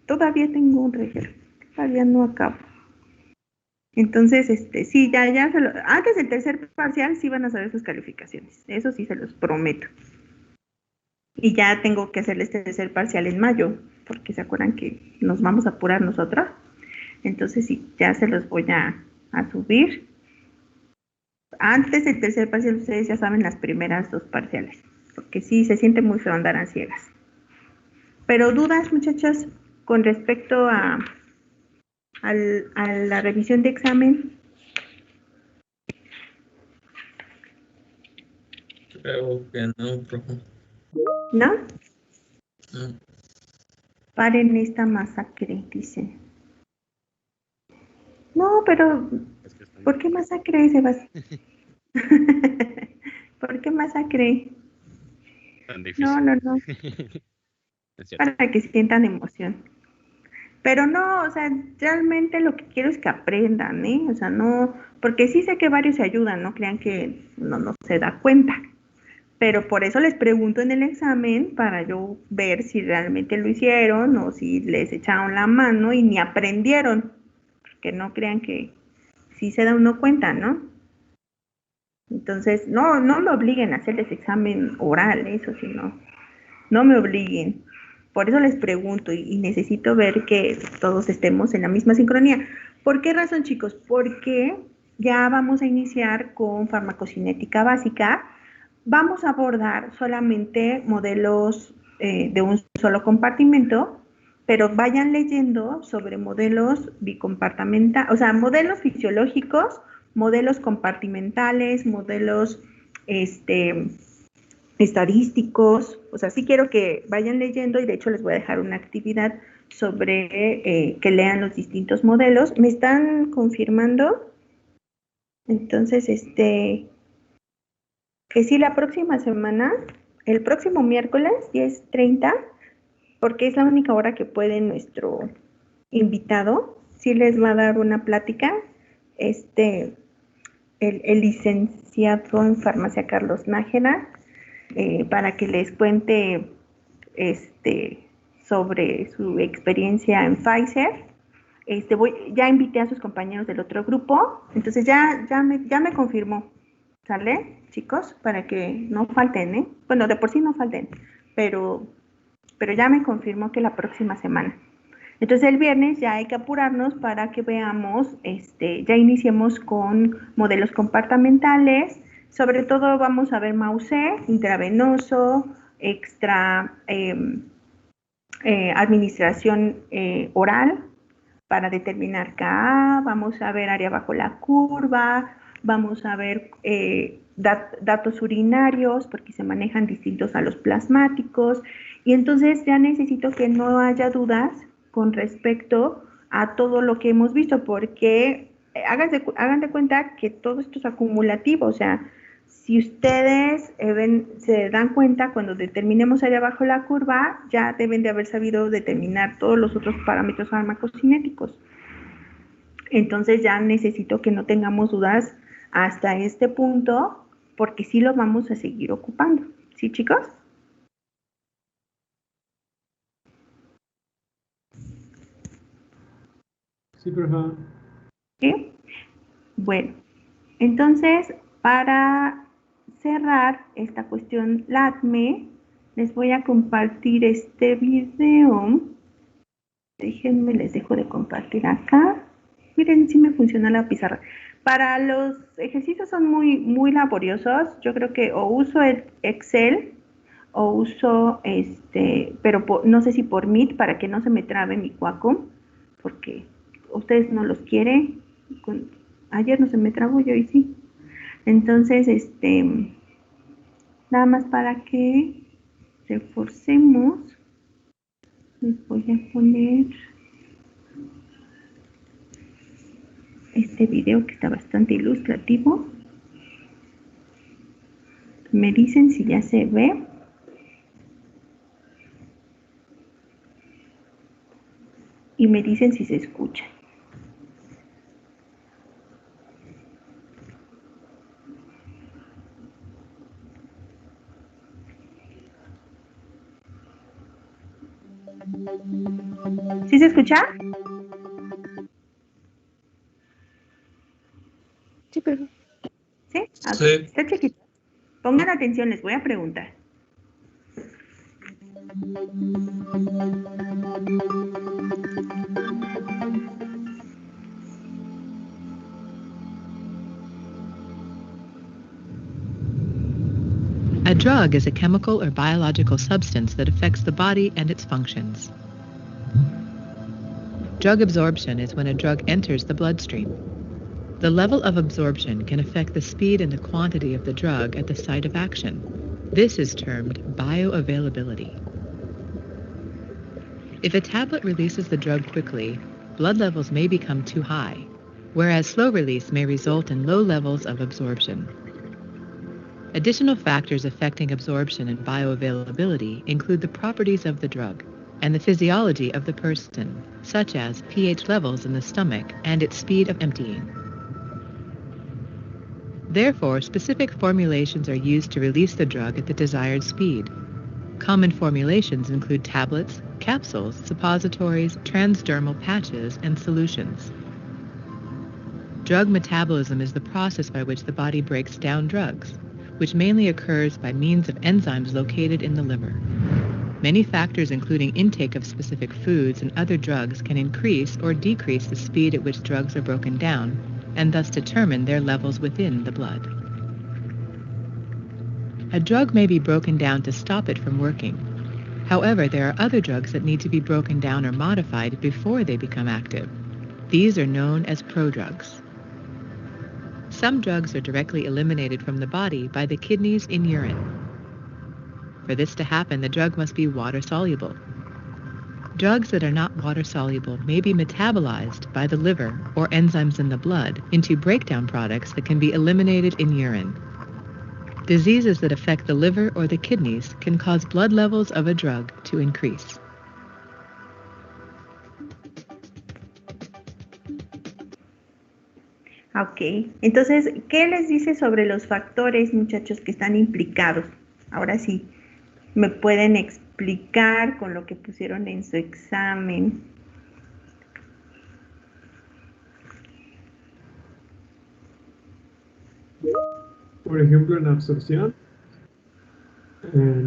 todavía tengo un reguero. Todavía no acabo. Entonces, sí, antes del tercer parcial sí van a saber sus calificaciones. Eso sí se los prometo. Y ya tengo que hacerles tercer parcial en mayo, porque se acuerdan que nos vamos a apurar nosotras. Entonces, sí, ya se los voy a subir. Antes del tercer parcial, ustedes ya saben las primeras dos parciales, porque sí, se siente muy feo andar a ciegas. Pero dudas, muchachos, con respecto a la revisión de examen. Creo que no, profe. ¿No? No. Paren esta masacre, dicen. No, pero Es que está ¿por qué difícil. masacre, Sebastián? ¿Por qué masacre? Tan difícil. No. Es cierto. Para que sientan emoción. Pero no, o sea, realmente lo que quiero es que aprendan, ¿eh? O sea, no, porque sí sé que varios se ayudan, no crean que no se da cuenta. Pero por eso les pregunto en el examen para yo ver si realmente lo hicieron o si les echaron la mano y ni aprendieron. Que no crean que sí se da uno cuenta, ¿no? Entonces, no me obliguen a hacerles examen oral, eso sí, no me obliguen. Por eso les pregunto y necesito ver que todos estemos en la misma sincronía. ¿Por qué razón, chicos? Porque ya vamos a iniciar con farmacocinética básica. Vamos a abordar solamente modelos de un solo compartimento, pero vayan leyendo sobre modelos bicompartimentales, o sea, modelos fisiológicos, modelos compartimentales, modelos estadísticos. O sea, sí quiero que vayan leyendo y de hecho les voy a dejar una actividad sobre que lean los distintos modelos. ¿Me están confirmando? Entonces, que sí, la próxima semana, el próximo miércoles, 10:30, porque es la única hora que puede nuestro invitado, sí les va a dar una plática, el licenciado en farmacia Carlos Nájera, para que les cuente sobre su experiencia en Pfizer. Ya invité a sus compañeros del otro grupo, entonces ya me confirmó, ¿sale, chicos? Para que no falten, ¿eh? Bueno, de por sí no falten, pero ya me confirmó que la próxima semana. Entonces el viernes ya hay que apurarnos para que veamos, ya iniciemos con modelos compartimentales. Sobre todo vamos a ver MAUSE, intravenoso, administración oral para determinar Ka, vamos a ver área bajo la curva, vamos a ver datos urinarios porque se manejan distintos a los plasmáticos, y entonces ya necesito que no haya dudas con respecto a todo lo que hemos visto, porque hagan de cuenta que todo esto es acumulativo. O sea, si ustedes se dan cuenta, cuando determinemos área bajo la curva, ya deben de haber sabido determinar todos los otros parámetros farmacocinéticos. Entonces ya necesito que no tengamos dudas hasta este punto, porque sí lo vamos a seguir ocupando. ¿Sí, chicos? Sí, por favor. ¿Sí? Bueno, entonces, para cerrar esta cuestión LATME, les voy a compartir este video. Déjenme, les dejo de compartir acá. Miren, sí me funciona la pizarra. Para los ejercicios son muy laboriosos. Yo creo que o uso el Excel o uso pero no sé si por Meet, para que no se me trabe mi Wacom, porque ustedes no los quieren. Ayer no se me trabó, yo y sí. Entonces, nada más para que reforcemos, les voy a poner este video que está bastante ilustrativo. Me dicen si ya se ve. Y me dicen si se escucha. ¿Sí se escucha? Sí, pero ¿Sí? Okay. Sí. Está chiquito. Pongan atención, les voy a preguntar. A drug is a chemical or biological substance that affects the body and its functions. Drug absorption is when a drug enters the bloodstream. The level of absorption can affect the speed and the quantity of the drug at the site of action. This is termed bioavailability. If a tablet releases the drug quickly, blood levels may become too high, whereas slow release may result in low levels of absorption. Additional factors affecting absorption and bioavailability include the properties of the drug and the physiology of the person, such as pH levels in the stomach and its speed of emptying. Therefore, specific formulations are used to release the drug at the desired speed. Common formulations include tablets, capsules, suppositories, transdermal patches, and solutions. Drug metabolism is the process by which the body breaks down drugs, which mainly occurs by means of enzymes located in the liver. Many factors, including intake of specific foods and other drugs, can increase or decrease the speed at which drugs are broken down, and thus determine their levels within the blood. A drug may be broken down to stop it from working. However, there are other drugs that need to be broken down or modified before they become active. These are known as prodrugs. Some drugs are directly eliminated from the body by the kidneys in urine. For this to happen, the drug must be water-soluble. Drugs that are not water-soluble may be metabolized by the liver or enzymes in the blood into breakdown products that can be eliminated in urine. Diseases that affect the liver or the kidneys can cause blood levels of a drug to increase. Ok, entonces, ¿qué les dice sobre los factores, muchachos, que están implicados? Ahora sí, ¿me pueden explicar con lo que pusieron en su examen? Por ejemplo, en absorción,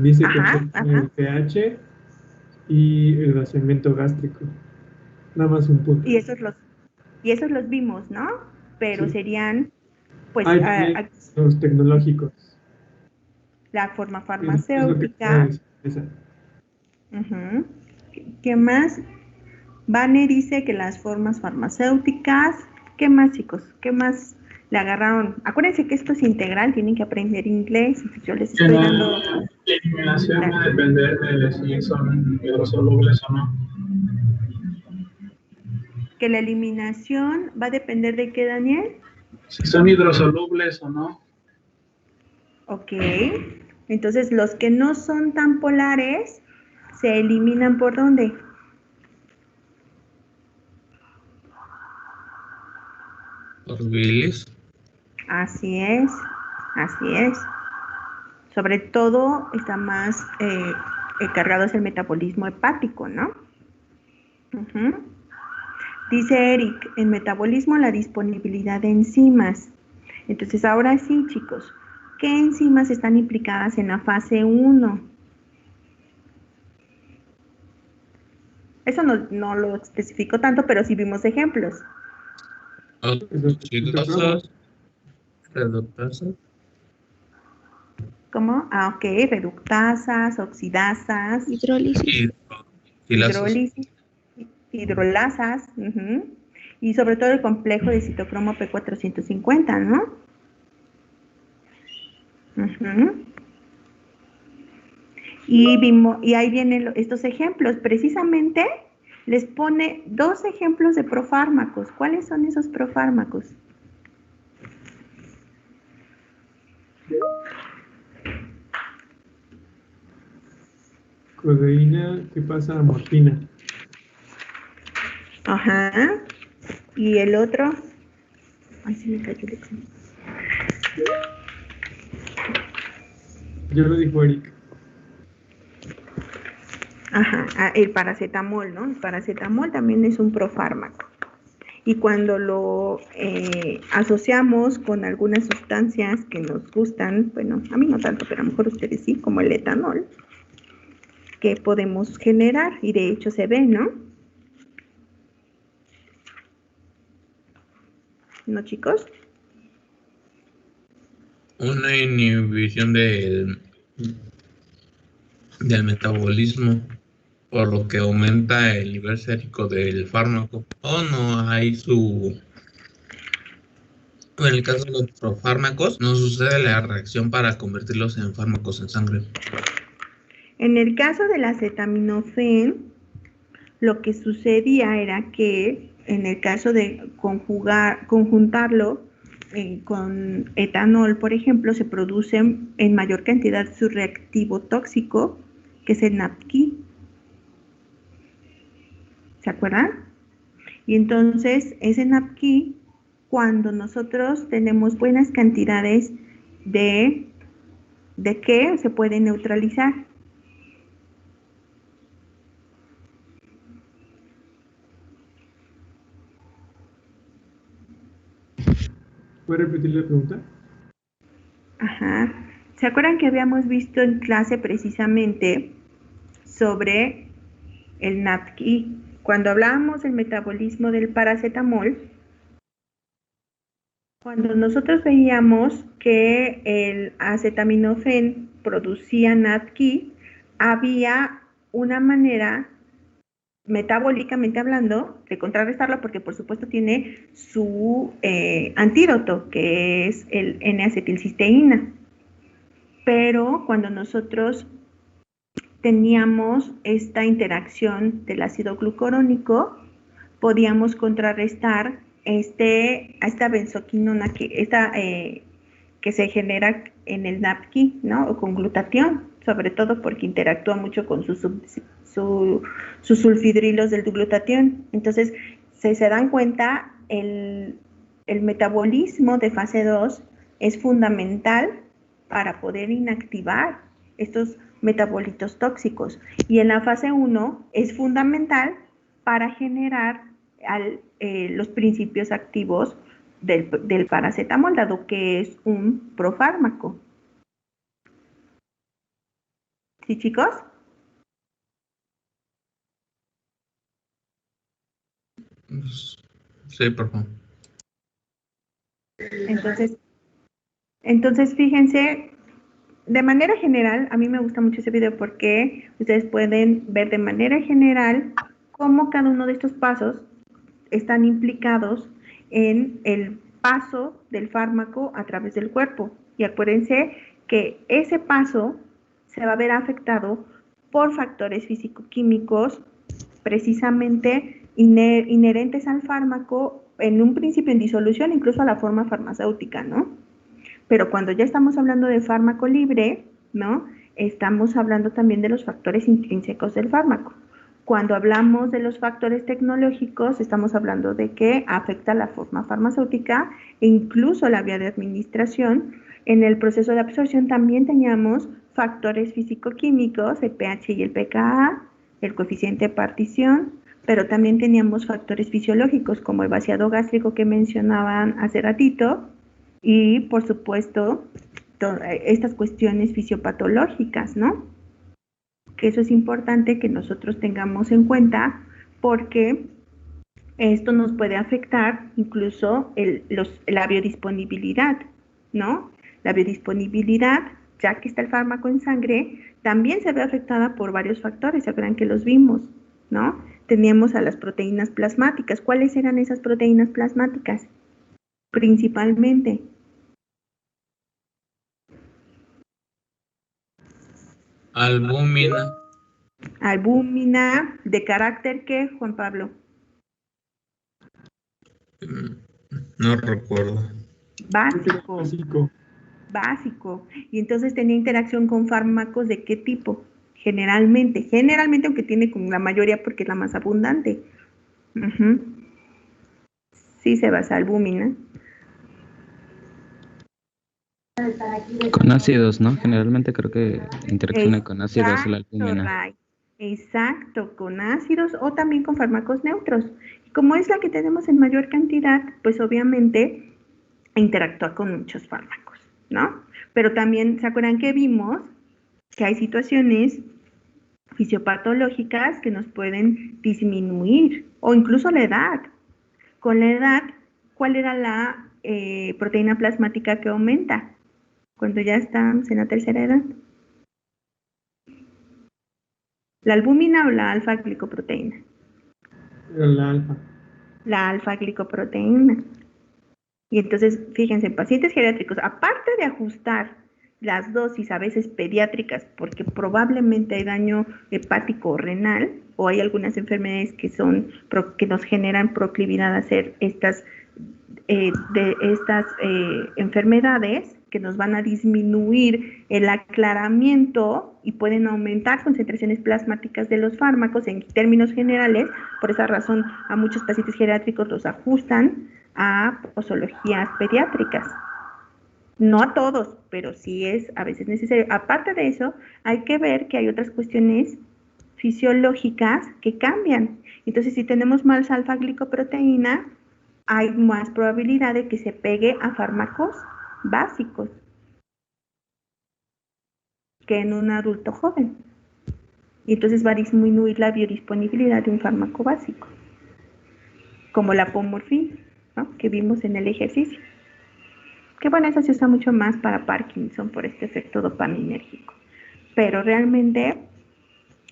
dice que afecta el pH y el vaciamiento gástrico. Nada más un punto. Y esos los vimos, ¿no? Pero Sí. serían, pues, los tecnológicos. la forma Es lo que farmacéutica. esa. ¿Qué más? Vane dice que las formas farmacéuticas. ¿Qué más, chicos? ¿Qué más le agarraron? Acuérdense que esto es integral, tienen que aprender inglés. Entonces yo les Que estoy la dando. eliminación va a depender de si son hidrosolubles o no. Que la eliminación va a depender de qué, Daniel. Si son hidrosolubles o no. Ok. Entonces los que no son tan polares se eliminan ¿por dónde? Por bilis. Así es, así es. Sobre todo está más cargado es el metabolismo hepático, ¿no? Uh-huh. Dice Eric, en metabolismo la disponibilidad de enzimas. Entonces ahora sí, chicos, ¿qué enzimas están implicadas en la fase 1? Eso no lo especificó tanto, pero sí vimos ejemplos. Oxidosas, reductasas. ¿Cómo? Ah, ok, reductasas, oxidasas. Hidrólisis. Hidrólisis. Hidrolasas. Uh-huh. Y sobre todo el complejo de citocromo P450, ¿no? Uh-huh. Y ahí vienen estos ejemplos. Precisamente les pone 2 ejemplos de profármacos. ¿Cuáles son esos profármacos? Codeína, ¿qué pasa a morfina? Ajá. ¿Y el otro? Ay, se me cayó el examen. Ya lo dijo Eric. Ajá, el paracetamol, ¿no? El paracetamol también es un profármaco. Y cuando lo asociamos con algunas sustancias que nos gustan, bueno, a mí no tanto, pero a lo mejor ustedes sí, como el etanol, que podemos generar, y de hecho se ve, ¿no? ¿No, chicos? Una inhibición del metabolismo, por lo que aumenta el nivel sérico del fármaco. O no hay En el caso de los profármacos, no sucede la reacción para convertirlos en fármacos en sangre. En el caso del acetaminofén, lo que sucedía era que en el caso de conjuntarlo con etanol, por ejemplo, se produce en mayor cantidad su reactivo tóxico, que es el NAPQI. ¿Se acuerdan? Y entonces ese NAPQI, cuando nosotros tenemos buenas cantidades de ¿qué? Se puede neutralizar. ¿Puede repetir la pregunta? Ajá. ¿Se acuerdan que habíamos visto en clase precisamente sobre el NAPQI? Cuando hablábamos del metabolismo del paracetamol, cuando nosotros veíamos que el acetaminofén producía NAPQI, había una manera, metabólicamente hablando, de contrarrestarlo, porque por supuesto tiene su antídoto, que es el N-acetilcisteína. Pero cuando nosotros teníamos esta interacción del ácido glucurónico, podíamos contrarrestar esta benzoquinona que se genera en el NAPQI, ¿no? O con glutatión, sobre todo porque interactúa mucho con sus sulfidrilos del glutatión. Entonces, si se dan cuenta, el metabolismo de fase 2 es fundamental para poder inactivar estos metabolitos tóxicos. Y en la fase 1 es fundamental para generar los principios activos del paracetamol, dado que es un profármaco. ¿Sí, chicos? Sí, por favor. Entonces fíjense, de manera general, a mí me gusta mucho ese video porque ustedes pueden ver de manera general cómo cada uno de estos pasos están implicados en el paso del fármaco a través del cuerpo. Y acuérdense que ese paso se va a ver afectado por factores físico-químicos precisamente inherentes al fármaco, en un principio en disolución, incluso a la forma farmacéutica, ¿no? Pero cuando ya estamos hablando de fármaco libre, ¿no? Estamos hablando también de los factores intrínsecos del fármaco. Cuando hablamos de los factores tecnológicos, estamos hablando de que afecta la forma farmacéutica e incluso la vía de administración. En el proceso de absorción también teníamos factores físico-químicos, el pH y el pKa, el coeficiente de partición, pero también teníamos factores fisiológicos como el vaciado gástrico que mencionaban hace ratito y, por supuesto, estas cuestiones fisiopatológicas, ¿no? Que eso es importante que nosotros tengamos en cuenta porque esto nos puede afectar incluso la biodisponibilidad, ¿no? La biodisponibilidad, ya que está el fármaco en sangre, también se ve afectada por varios factores, se acuerdan que los vimos, ¿no? Teníamos a las proteínas plasmáticas. ¿Cuáles eran esas proteínas plasmáticas? Principalmente. Albúmina. Albúmina, ¿de carácter qué, Juan Pablo? No recuerdo. Básico. Y entonces tenía interacción con fármacos ¿de qué tipo? Generalmente, aunque tiene como la mayoría porque es la más abundante. Sí se basa albúmina. Con ácidos, ¿no? Generalmente creo que interacciona con ácidos la albúmina. Exacto, con ácidos o también con fármacos neutros. Y como es la que tenemos en mayor cantidad, pues obviamente interactúa con muchos fármacos, ¿no? Pero también, ¿se acuerdan que vimos que hay situaciones fisiopatológicas que nos pueden disminuir o incluso la edad? Con la edad, ¿cuál era la proteína plasmática que aumenta cuando ya estamos en la tercera edad? ¿La albúmina o la alfa-glicoproteína? La alfa. La alfa-glicoproteína. Y entonces, fíjense, en pacientes geriátricos, aparte de ajustar las dosis a veces pediátricas, porque probablemente hay daño hepático o renal, o hay algunas enfermedades que nos generan proclividad a hacer estas enfermedades que nos van a disminuir el aclaramiento y pueden aumentar concentraciones plasmáticas de los fármacos en términos generales. Por esa razón, a muchos pacientes geriátricos los ajustan a posologías pediátricas. No a todos, pero sí es a veces necesario. Aparte de eso, hay que ver que hay otras cuestiones fisiológicas que cambian. Entonces, si tenemos más alfa-glicoproteína, hay más probabilidad de que se pegue a fármacos básicos que en un adulto joven. Y entonces va a disminuir la biodisponibilidad de un fármaco básico, como la apomorfina, ¿no? Que vimos en el ejercicio. Que bueno, eso se usa mucho más para Parkinson por este efecto dopaminérgico. Pero realmente,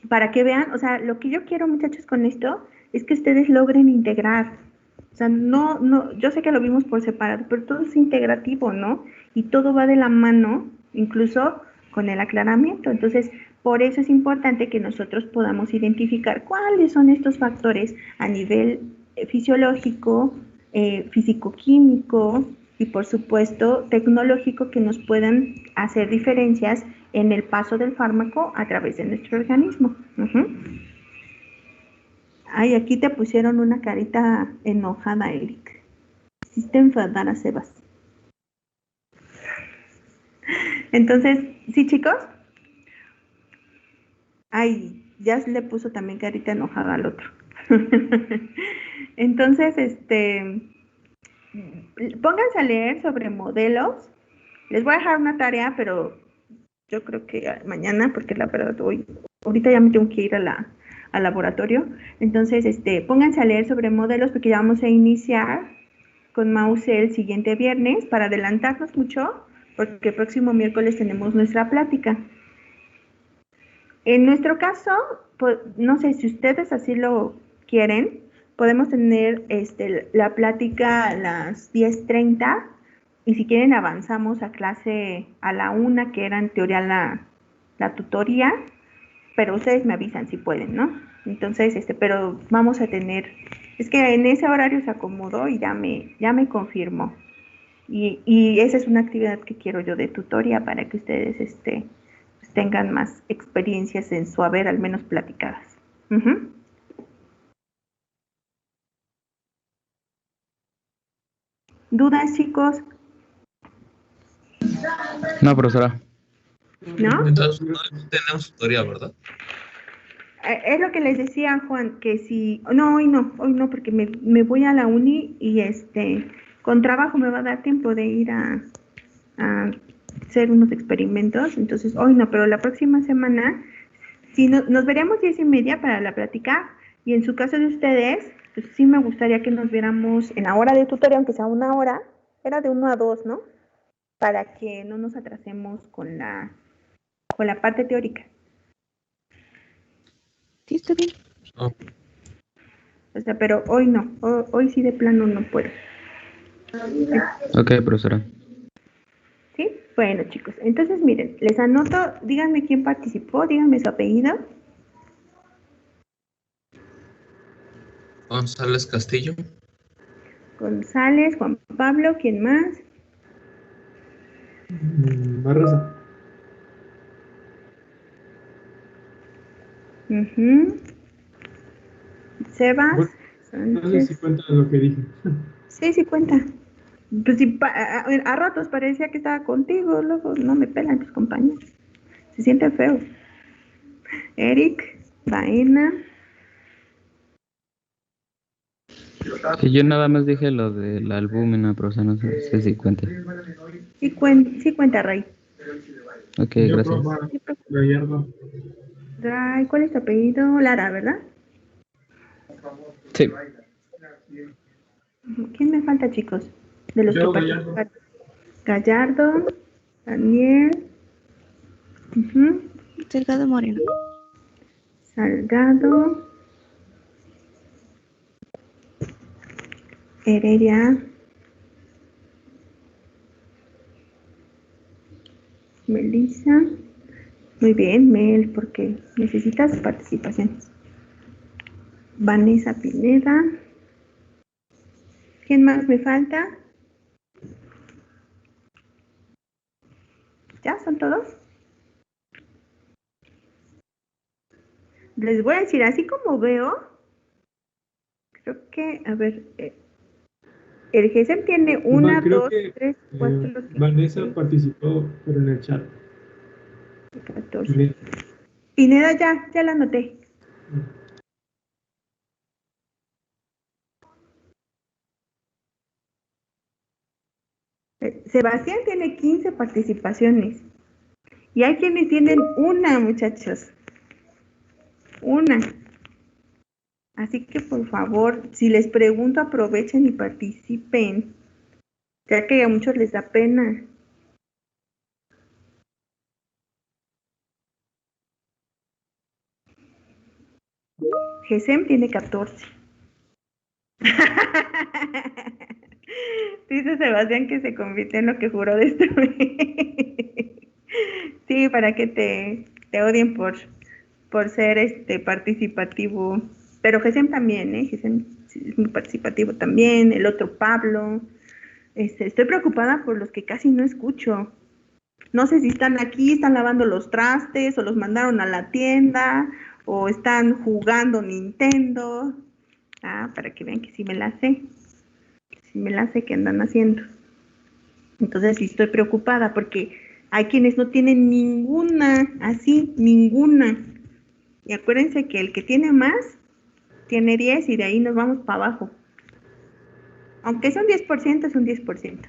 para que vean, o sea, lo que yo quiero, muchachos, con esto es que ustedes logren integrar. O sea, no, yo sé que lo vimos por separado, pero todo es integrativo, ¿no? Y todo va de la mano, incluso con el aclaramiento. Entonces, por eso es importante que nosotros podamos identificar cuáles son estos factores a nivel fisiológico, físico-químico y, por supuesto, tecnológico, que nos puedan hacer diferencias en el paso del fármaco a través de nuestro organismo. Ay, aquí te pusieron una carita enojada, Eric. Hiciste enfadar a Sebas. Entonces, ¿sí, chicos? Ay, ya le puso también carita enojada al otro. Entonces, pónganse a leer sobre modelos. Les voy a dejar una tarea, pero yo creo que mañana, porque la verdad ahorita ya me tengo que ir al laboratorio. Entonces, pónganse a leer sobre modelos, porque ya vamos a iniciar con Mause el siguiente viernes. Para adelantarnos mucho, porque el próximo miércoles tenemos nuestra plática. En nuestro caso, pues, no sé si ustedes así lo quieren, podemos tener la plática a las 10:30 y si quieren avanzamos a clase a la 1, que era en teoría la tutoría, pero ustedes me avisan si pueden, ¿no? Entonces, pero vamos a tener, es que en ese horario se acomodó y ya me confirmó. Y esa es una actividad que quiero yo de tutoría para que ustedes pues tengan más experiencias en su haber, al menos platicadas. Uh-huh. ¿Dudas, chicos? No, profesora. ¿No? Entonces, no tenemos tutoría, ¿verdad? Es lo que les decía, Juan, que si... No, hoy no, porque me voy a la uni y con trabajo me va a dar tiempo de ir a hacer unos experimentos, entonces hoy no, pero la próxima semana, si nos veremos 10:30 para la plática, y en su caso de ustedes, pues sí me gustaría que nos viéramos en la hora de tutoría, aunque sea 1 hora, era de 1 a 2, ¿no? Para que no nos atrasemos con la parte teórica. Sí, está bien. Oh. O sea, pero hoy no, hoy sí de plano no puedo. Ok, profesora. ¿Sí? Bueno, chicos, entonces miren, les anoto, díganme quién participó, díganme su apellido. González Castillo. González, Juan Pablo, ¿quién más? Barraza. Sebas. Bueno, no sé si cuenta lo que dije. Sí cuenta. Pues sí, a ratos parecía que estaba contigo, luego no me pelan tus compañeros. Se siente feo. Eric, Baena. Sí, yo nada más dije lo del albúmina, profesora, no sé si cuenta. Sí cuenta, Ray. Ok, gracias. Gallardo. Ray, ¿cuál es tu apellido? Lara, ¿verdad? Sí. ¿Quién me falta, chicos? De los Yo, que Gallardo. participaron. Gallardo, Daniel. Salgado Moreno. Salgado. Heredia. Melissa. Muy bien, Mel, porque necesitas participaciones. Vanessa Pineda. ¿Quién más me falta? ¿Ya son todos? Les voy a decir, así como veo, creo que, a ver, el GESEM tiene 1, 2, 3, 4, 5, Vanessa 6, participó, pero en el chat. 14. Pineda ya la anoté. Sebastián tiene 15 participaciones. Y hay quienes tienen 1, muchachos. 1. Así que por favor, si les pregunto, aprovechen y participen. Ya que a muchos les da pena. GESEM tiene 14. Dice Sebastián que se convirtió en lo que juró destruir. Sí, para que te odien por ser participativo. Pero GESEM también, GESEM es muy participativo también. El otro Pablo. Estoy preocupada por los que casi no escucho. No sé si están aquí, están lavando los trastes, o los mandaron a la tienda, o están jugando Nintendo. Para que vean que sí me la sé. Sí me la sé que andan haciendo. Entonces sí estoy preocupada porque hay quienes no tienen ninguna, así, ninguna. Y acuérdense que el que tiene más, tiene 10 y de ahí nos vamos para abajo. Aunque sea un 10%, es un 10%.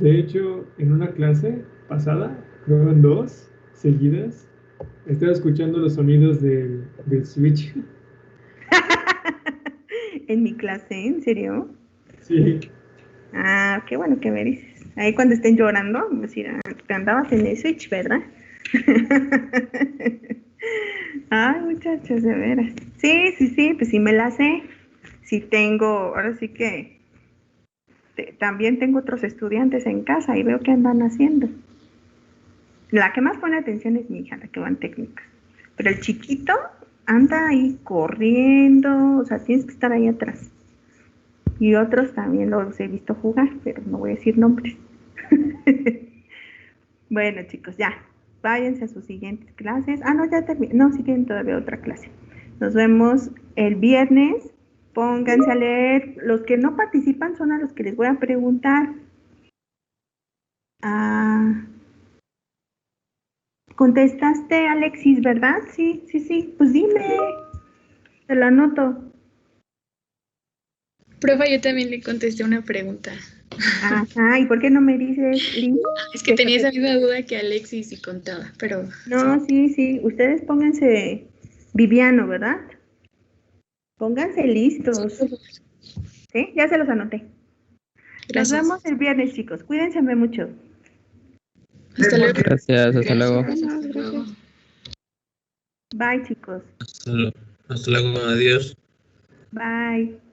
De hecho, en una clase pasada, creo en 2 seguidas, estaba escuchando los sonidos del Switch. En mi clase, ¿en serio? Sí. Qué bueno que me dices. Ahí cuando estén llorando, decir, te andabas en el Switch, ¿verdad? Ay, muchachos, de veras. Sí, pues sí me la sé. Sí tengo, ahora sí que también tengo otros estudiantes en casa y veo qué andan haciendo. La que más pone atención es mi hija, la que va en técnicas. Pero el chiquito anda ahí corriendo, o sea, tienes que estar ahí atrás. Y otros también los he visto jugar, pero no voy a decir nombres. Bueno, chicos, ya. Váyanse a sus siguientes clases. No, ya terminé. No, sí tienen todavía otra clase. Nos vemos el viernes. Pónganse a leer. Los que no participan son a los que les voy a preguntar. Contestaste, Alexis, ¿verdad? Sí. Pues dime. Te lo anoto. Profa, yo también le contesté una pregunta. Ajá, ¿y por qué no me dices, Lynn? Es que tenía esa misma duda que Alexis y contaba, pero... No, sí. Ustedes pónganse Viviano, ¿verdad? Pónganse listos. ¿Sí? Ya se los anoté. Gracias. Nos vemos el viernes, chicos. Cuídense mucho. Hasta luego. Gracias, hasta luego. Bye, chicos. Hasta luego, adiós. Bye.